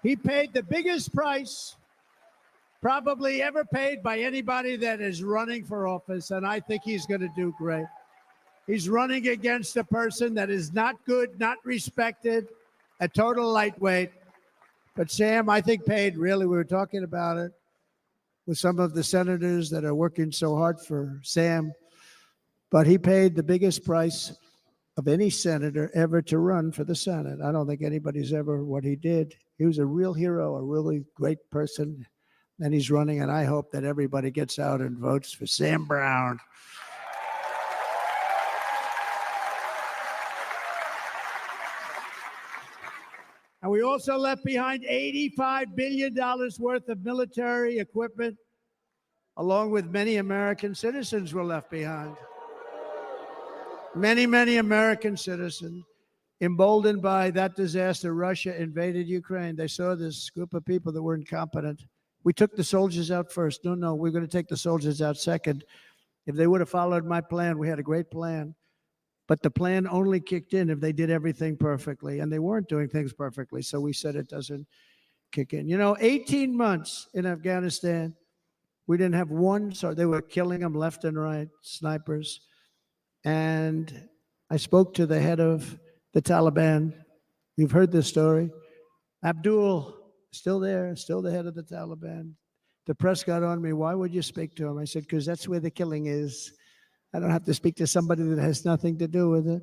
He paid the biggest price probably ever paid by anybody that is running for office, and I think he's going to do great. He's running against a person that is not good, not respected, a total lightweight. But Sam, I think, paid, really, we were talking about it with some of the senators that are working so hard for Sam, but he paid the biggest price of any senator ever to run for the Senate. I don't think anybody's ever what he did. He was a real hero, a really great person, and he's running, and I hope that everybody gets out and votes for Sam Brown. And we also left behind $85 billion worth of military equipment, along with many American citizens were left behind. Many, many American citizens, emboldened by that disaster. Russia invaded Ukraine. They saw this group of people that were incompetent. We took the soldiers out first. No, we're going to take the soldiers out second. If they would have followed my plan, we had a great plan. But the plan only kicked in if they did everything perfectly, and they weren't doing things perfectly. So we said it doesn't kick in. 18 months in Afghanistan, we didn't have one, so they were killing them left and right, snipers. And I spoke to the head of the Taliban. You've heard this story. Abdul, still there, still the head of the Taliban. The press got on me. Why would you speak to him? I said, because that's where the killing is. I don't have to speak to somebody that has nothing to do with it.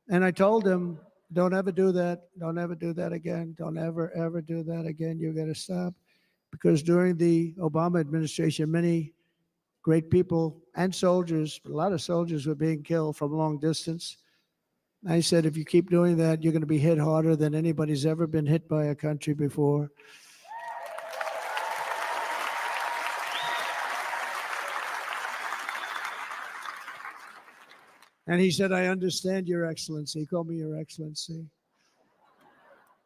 And I told him, don't ever do that. Don't ever do that again. Don't ever do that again. You got to stop. Because during the Obama administration, many great people and soldiers, a lot of soldiers were being killed from long distance. I said, if you keep doing that, you're going to be hit harder than anybody's ever been hit by a country before. And he said, I understand, Your Excellency. He called me Your Excellency.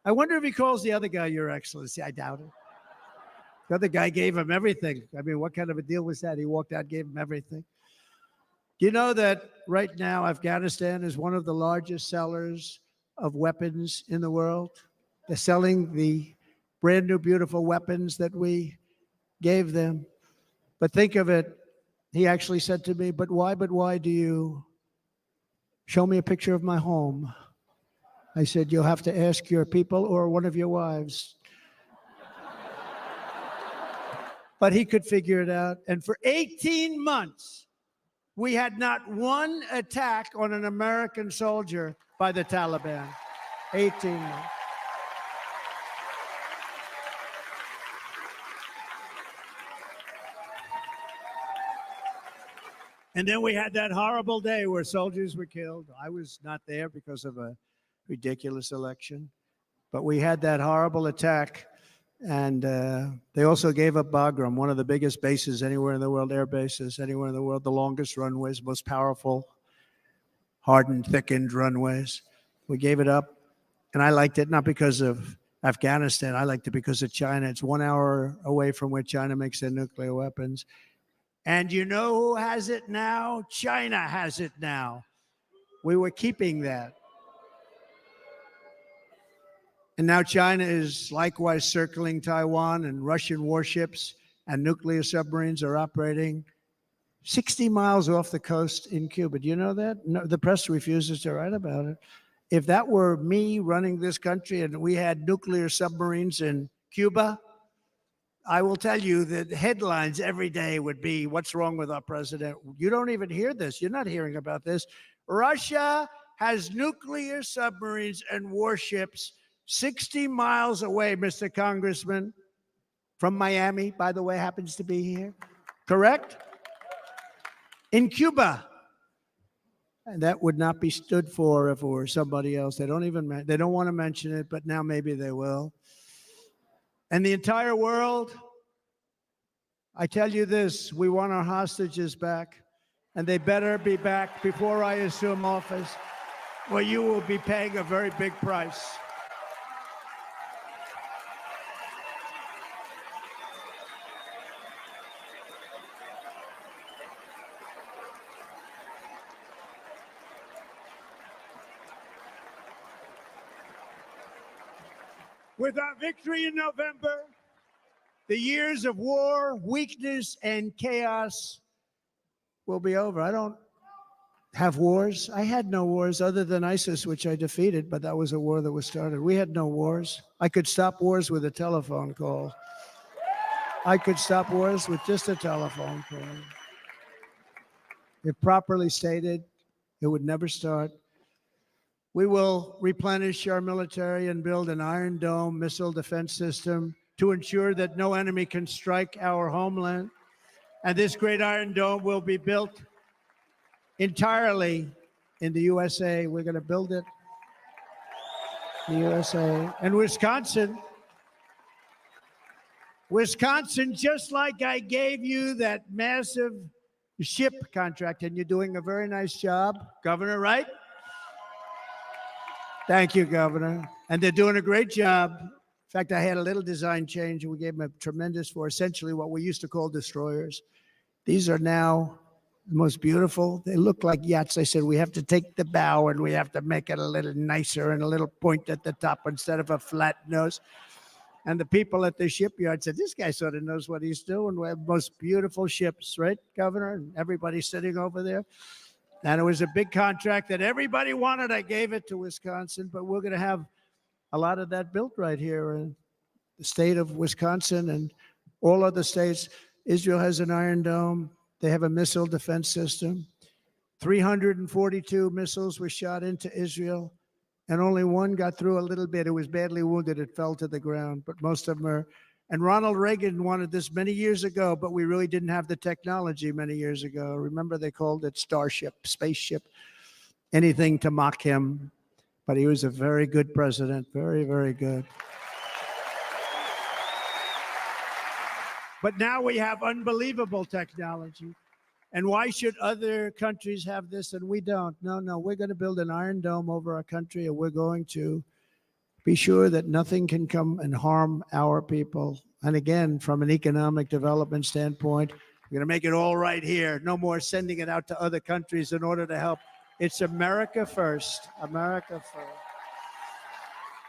I wonder if he calls the other guy Your Excellency. I doubt it. The other guy gave him everything. I mean, what kind of a deal was that? He walked out, gave him everything. Do you know that right now Afghanistan is one of the largest sellers of weapons in the world? They're selling the brand new, beautiful weapons that we gave them. But think of it. He actually said to me, but why do you show me a picture of my home? I said, you'll have to ask your people or one of your wives. But he could figure it out. And for 18 months, we had not one attack on an American soldier by the Taliban. 18 months. And then we had that horrible day where soldiers were killed. I was not there because of a ridiculous election. But we had that horrible attack. And they also gave up Bagram, one of the biggest bases anywhere in the world, air bases anywhere in the world, the longest runways, most powerful, hardened, thickened runways. We gave it up. And I liked it not because of Afghanistan. I liked it because of China. It's 1 hour away from where China makes their nuclear weapons. And you know who has it now? China has it now. We were keeping that. And now China is likewise circling Taiwan, and Russian warships and nuclear submarines are operating 60 miles off the coast in Cuba. Do you know that? No, the press refuses to write about it. If that were me running this country and we had nuclear submarines in Cuba, I will tell you that headlines every day would be, what's wrong with our president? You don't even hear this. You're not hearing about this. Russia has nuclear submarines and warships 60 miles away, Mr. Congressman, from Miami, by the way, happens to be here. Correct? In Cuba. And that would not be stood for if it were somebody else. They don't want to mention it, but now maybe they will. And the entire world, I tell you this, we want our hostages back, and they better be back before I assume office. Well, you will be paying a very big price. With our victory in November, the years of war, weakness, and chaos will be over. I don't have wars. I had no wars other than ISIS, which I defeated, but that was a war that was started. We had no wars. I could stop wars with a telephone call. I could stop wars with just a telephone call. If properly stated, it would never start. We will replenish our military and build an Iron Dome missile defense system to ensure that no enemy can strike our homeland. And this great Iron Dome will be built entirely in the USA. We're going to build it in the USA. And Wisconsin, just like I gave you that massive ship contract, and you're doing a very nice job, Governor, right? Thank you, Governor. And they're doing a great job. In fact, I had a little design change, and we gave them a tremendous for essentially what we used to call destroyers. These are now the most beautiful. They look like yachts. I said, we have to take the bow and we have to make it a little nicer and a little point at the top instead of a flat nose. And the people at the shipyard said, this guy sort of knows what he's doing. We have most beautiful ships, right, Governor? And everybody sitting over there. And it was a big contract that everybody wanted. I gave it to Wisconsin, but we're going to have a lot of that built right here in the state of Wisconsin and all other states. Israel has an Iron Dome. They have a missile defense system. 342 missiles were shot into Israel, and only one got through a little bit. It was badly wounded. It fell to the ground, but most of them are. And Ronald Reagan wanted this many years ago, but we really didn't have the technology many years ago. Remember, they called it Starship, spaceship, anything to mock him. But he was a very good president, very, very good. But now we have unbelievable technology. And why should other countries have this and we don't? No, we're going to build an Iron Dome over our country, and we're going to be sure that nothing can come and harm our people. And again, from an economic development standpoint, we're going to make it all right here. No more sending it out to other countries in order to help. It's America first. America first.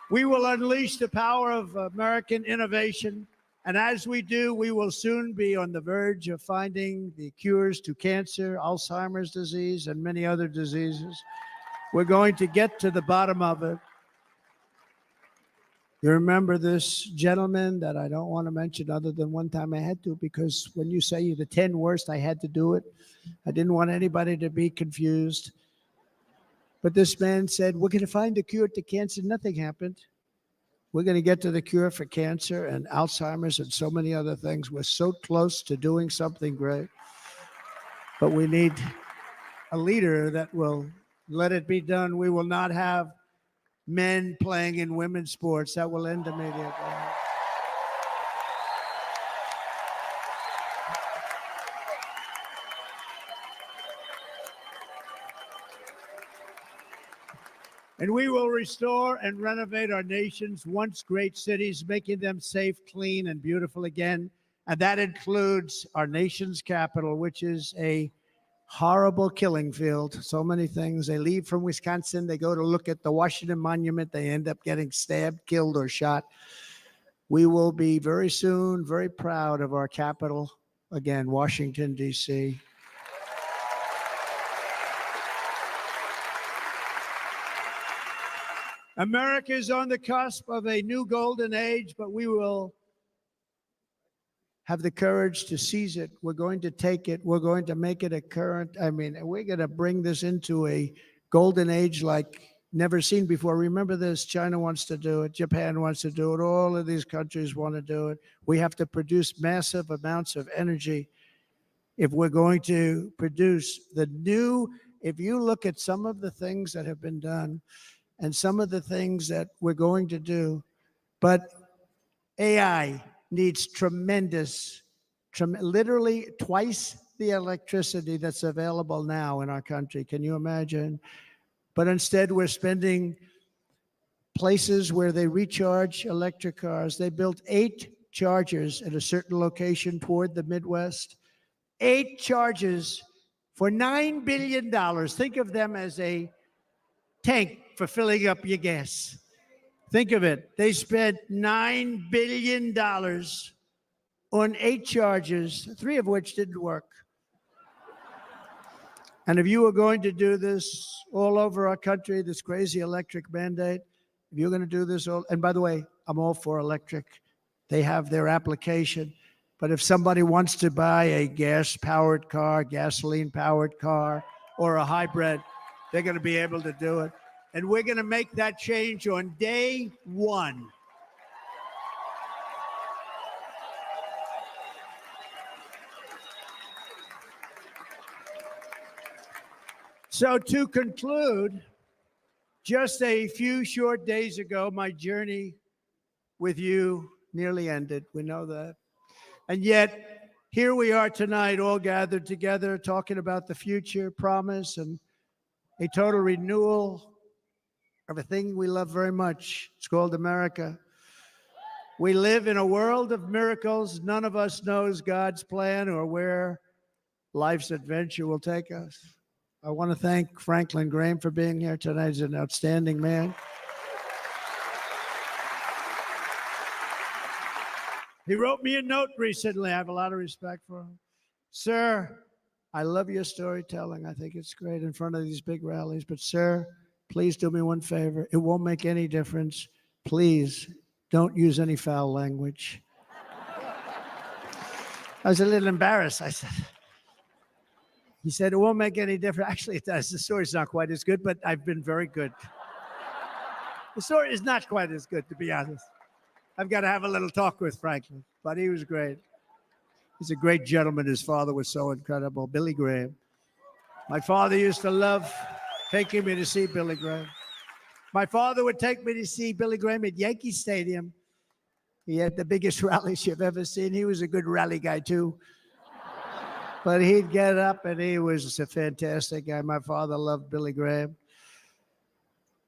We will unleash the power of American innovation. And as we do, we will soon be on the verge of finding the cures to cancer, Alzheimer's disease, and many other diseases. We're going to get to the bottom of it. You remember this gentleman that I don't want to mention other than one time I had to, because when you say the 10 worst, I had to do it. I didn't want anybody to be confused. But this man said, we're going to find a cure to cancer. Nothing happened. We're going to get to the cure for cancer and Alzheimer's and so many other things. We're so close to doing something great. But we need a leader that will let it be done. We will not have men playing in women's sports. That will end immediately. And we will restore and renovate our nation's once great cities, making them safe, clean, and beautiful again. And that includes our nation's capital, which is a horrible killing field. So many things. They leave from Wisconsin. They go to look at the Washington Monument. They end up getting stabbed, killed, or shot. We will be very soon very proud of our capital, again, Washington, D.C. America is on the cusp of a new golden age, but we will have the courage to seize it. We're going to take it. We're going to make it a current. We're going to bring this into a golden age like never seen before. Remember this, China wants to do it. Japan wants to do it. All of these countries want to do it. We have to produce massive amounts of energy if we're going to produce the new. If you look at some of the things that have been done and some of the things that we're going to do, but AI needs literally twice the electricity that's available now in our country. Can you imagine? But instead, we're spending places where they recharge electric cars. They built 8 chargers at a certain location toward the Midwest. 8 chargers for $9 billion. Think of them as a tank for filling up your gas. Think of it. They spent $9 billion on 8 chargers, 3 of which didn't work. And if you were going to do this all over our country, this crazy electric mandate, if you're going to do this all, and by the way, I'm all for electric. They have their application. But if somebody wants to buy a gas-powered car, gasoline-powered car, or a hybrid, they're going to be able to do it. And we're going to make that change on day 1. So to conclude, just a few short days ago, my journey with you nearly ended. We know that. And yet, here we are tonight, all gathered together, talking about the future, promise, and a total renewal of a thing we love very much. It's called America. We live in a world of miracles. None of us knows God's plan or where life's adventure will take us. I want to thank Franklin Graham for being here tonight. He's an outstanding man. He wrote me a note recently. I have a lot of respect for him. Sir, I love your storytelling. I think it's great in front of these big rallies. But sir, please do me one favor. It won't make any difference. Please don't use any foul language. I was a little embarrassed. I said, he said, it won't make any difference. Actually, it does. The story's not quite as good, but I've been very good. The story is not quite as good, to be honest. I've got to have a little talk with Franklin, but he was great. He's a great gentleman. His father was so incredible, Billy Graham. My father used to love taking me to see Billy Graham. My father would take me to see Billy Graham at Yankee Stadium. He had the biggest rallies you've ever seen. He was a good rally guy, too. But he'd get up, and he was a fantastic guy. My father loved Billy Graham.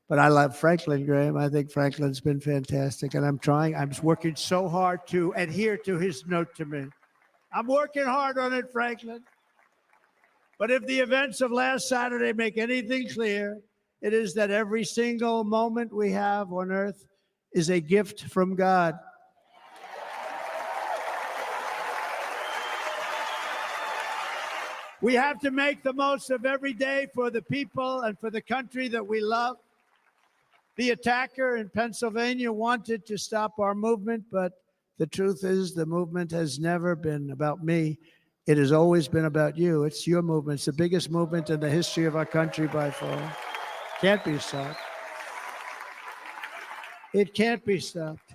But I love Franklin Graham. I think Franklin's been fantastic. And I'm working so hard to adhere to his note to me. I'm working hard on it, Franklin. But if the events of last Saturday make anything clear, it is that every single moment we have on earth is a gift from God. We have to make the most of every day for the people and for the country that we love. The attacker in Pennsylvania wanted to stop our movement, but the truth is the movement has never been about me. It has always been about you. It's your movement. It's the biggest movement in the history of our country by far. Can't be stopped. It can't be stopped.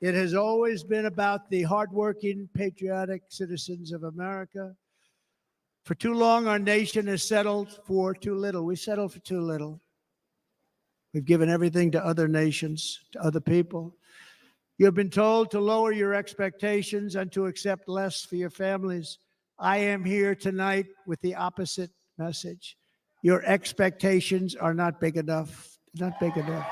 It has always been about the hardworking, patriotic citizens of America. For too long, our nation has settled for too little. We settled for too little. We've given everything to other nations, to other people. You've been told to lower your expectations and to accept less for your families. I am here tonight with the opposite message. Your expectations are not big enough. Not big enough.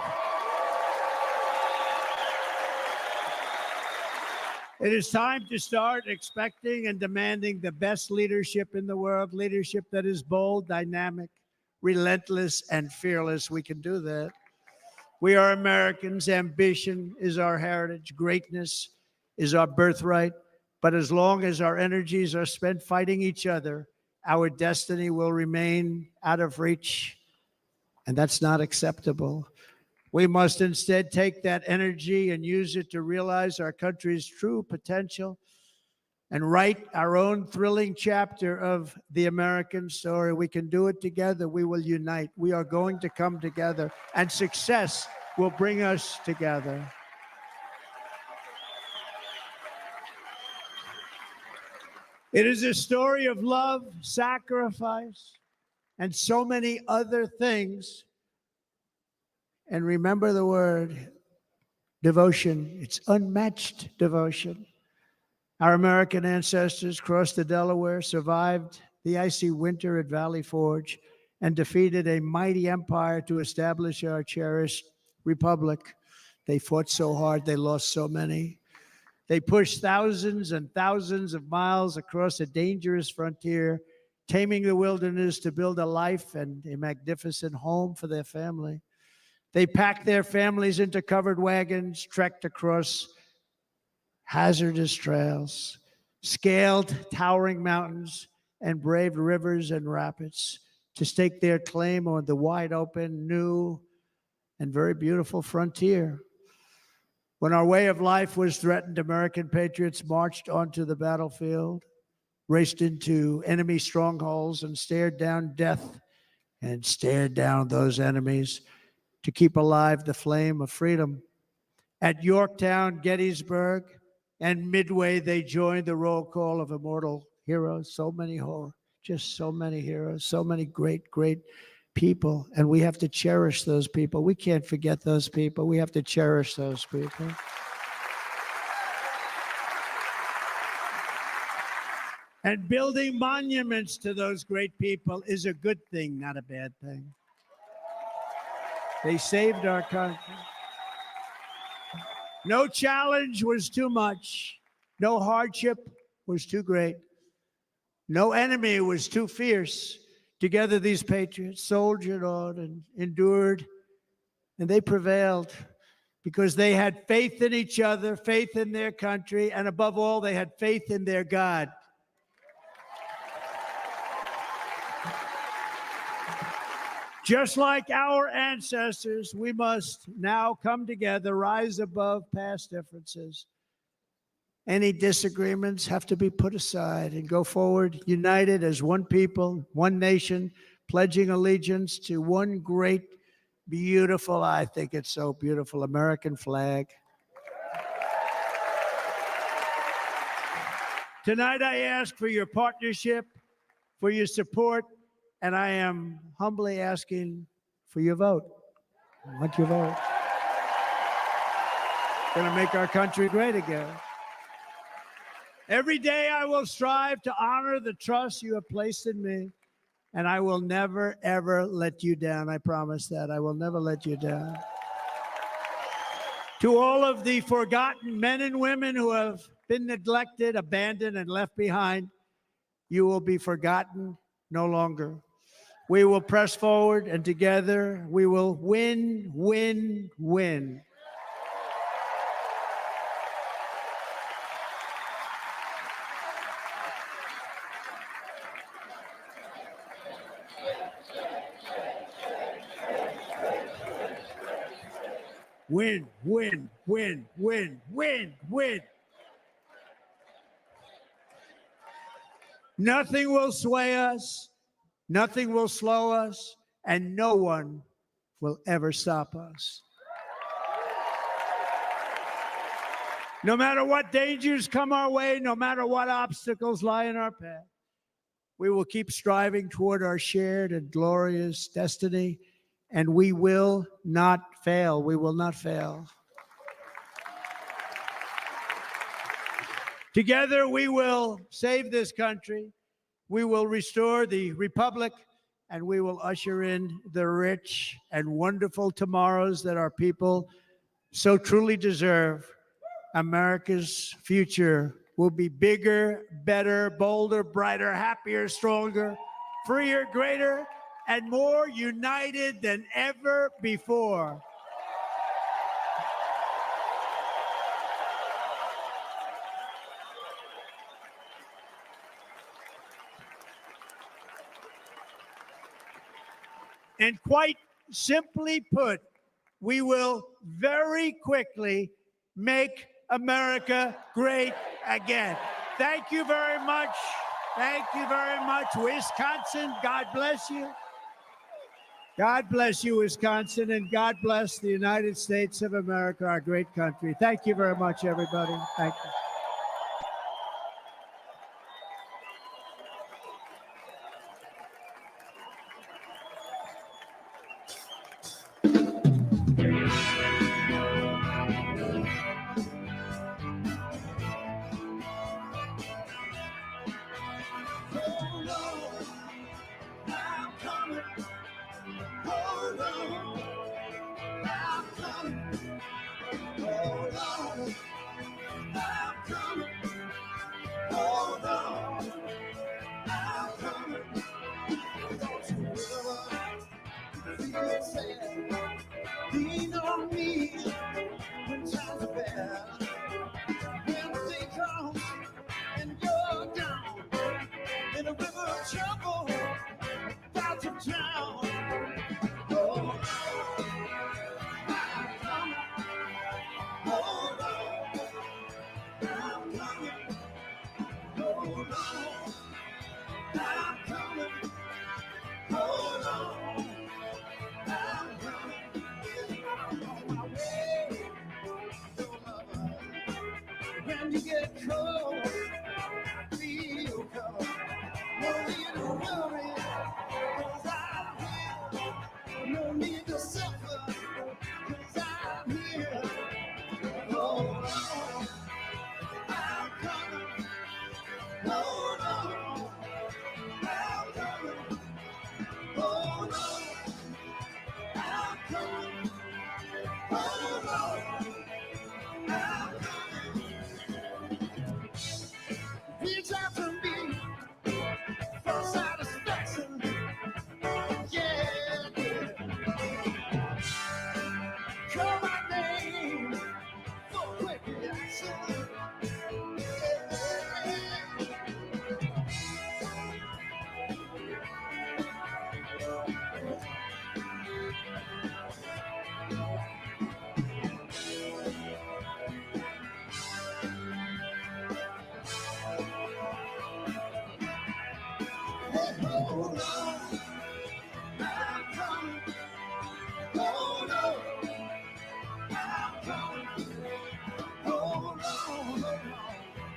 It is time to start expecting and demanding the best leadership in the world, leadership that is bold, dynamic, relentless, and fearless. We can do that. We are Americans. Ambition is our heritage. Greatness is our birthright. But as long as our energies are spent fighting each other, our destiny will remain out of reach, and that's not acceptable. We must instead take that energy and use it to realize our country's true potential and write our own thrilling chapter of the American story. We can do it together. We will unite. We are going to come together, and success will bring us together. It is a story of love, sacrifice, and so many other things. And remember the word devotion. It's unmatched devotion. Our American ancestors crossed the Delaware, survived the icy winter at Valley Forge, and defeated a mighty empire to establish our cherished republic. They fought so hard, they lost so many. They pushed thousands and thousands of miles across a dangerous frontier, taming the wilderness to build a life and a magnificent home for their family. They packed their families into covered wagons, trekked across hazardous trails, scaled towering mountains, and braved rivers and rapids to stake their claim on the wide open, new, and very beautiful frontier. When our way of life was threatened, American patriots marched onto the battlefield, raced into enemy strongholds, and stared down death and stared down those enemies to keep alive the flame of freedom. At Yorktown, Gettysburg, and Midway, they joined the roll call of immortal heroes. So many heroes, so many great, great people. And we have to cherish those people. We can't forget those people. We have to cherish those people. And building monuments to those great people is a good thing, not a bad thing. They saved our country. No challenge was too much. No hardship was too great. No enemy was too fierce. Together, these patriots soldiered on and endured, and they prevailed because they had faith in each other, faith in their country, and above all, they had faith in their God. Just like our ancestors, we must now come together, rise above past differences. Any disagreements have to be put aside and go forward, united as one people, one nation, pledging allegiance to one great, beautiful, I think it's so beautiful, American flag. Tonight, I ask for your partnership, for your support, and I am humbly asking for your vote. I want your vote. Going to make our country great again. Every day I will strive to honor the trust you have placed in me, and I will never, ever let you down. I promise that. I will never let you down. To all of the forgotten men and women who have been neglected, abandoned, and left behind, you will be forgotten no longer. We will press forward, and together we will win, win, win. Win, win, win, win, win, win. Nothing will sway us, nothing will slow us, and no one will ever stop us. No matter what dangers come our way, no matter what obstacles lie in our path, we will keep striving toward our shared and glorious destiny, and we will not fail. We will not fail. Together, we will save this country. We will restore the republic, and we will usher in the rich and wonderful tomorrows that our people so truly deserve. America's future will be bigger, better, bolder, brighter, happier, stronger, freer, greater, and more united than ever before. And quite simply put, we will very quickly make America great again. Thank you very much. Thank you very much, Wisconsin. God bless you. God bless you, Wisconsin, and God bless the United States of America, our great country. Thank you very much, everybody. Thank you. Oh, no, I'm coming. when you get cold, feel cold. No need to worry, 'cause I'm here. No need to suffer, 'cause I'm here. Hold on, I'm coming. Hold on, I'm coming. Hold on, I'm coming. Hold on, I'm coming. Reach out to me for satisfaction. Yeah, yeah. Call my name for quick reaction. Hey, hold on, I'm coming. Hold on, I'm coming. Hold on,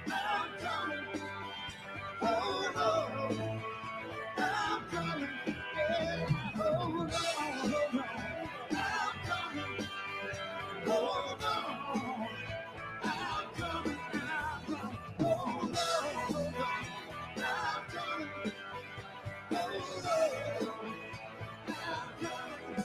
I'm coming. Hold on, I'm coming. Yeah, hold on, I'm coming. Hold on, I'm coming. Hold on, I'm coming. Hold on, I'm coming.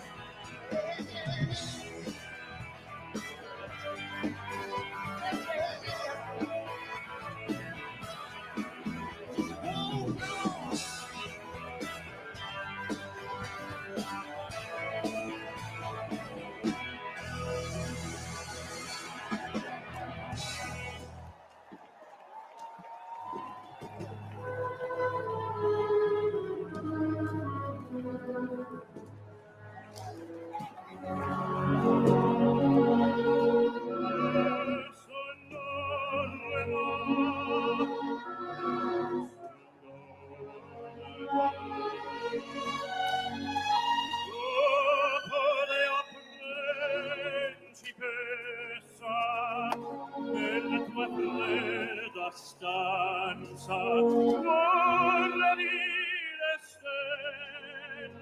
Nella tua fredda stanza, non la dire stelle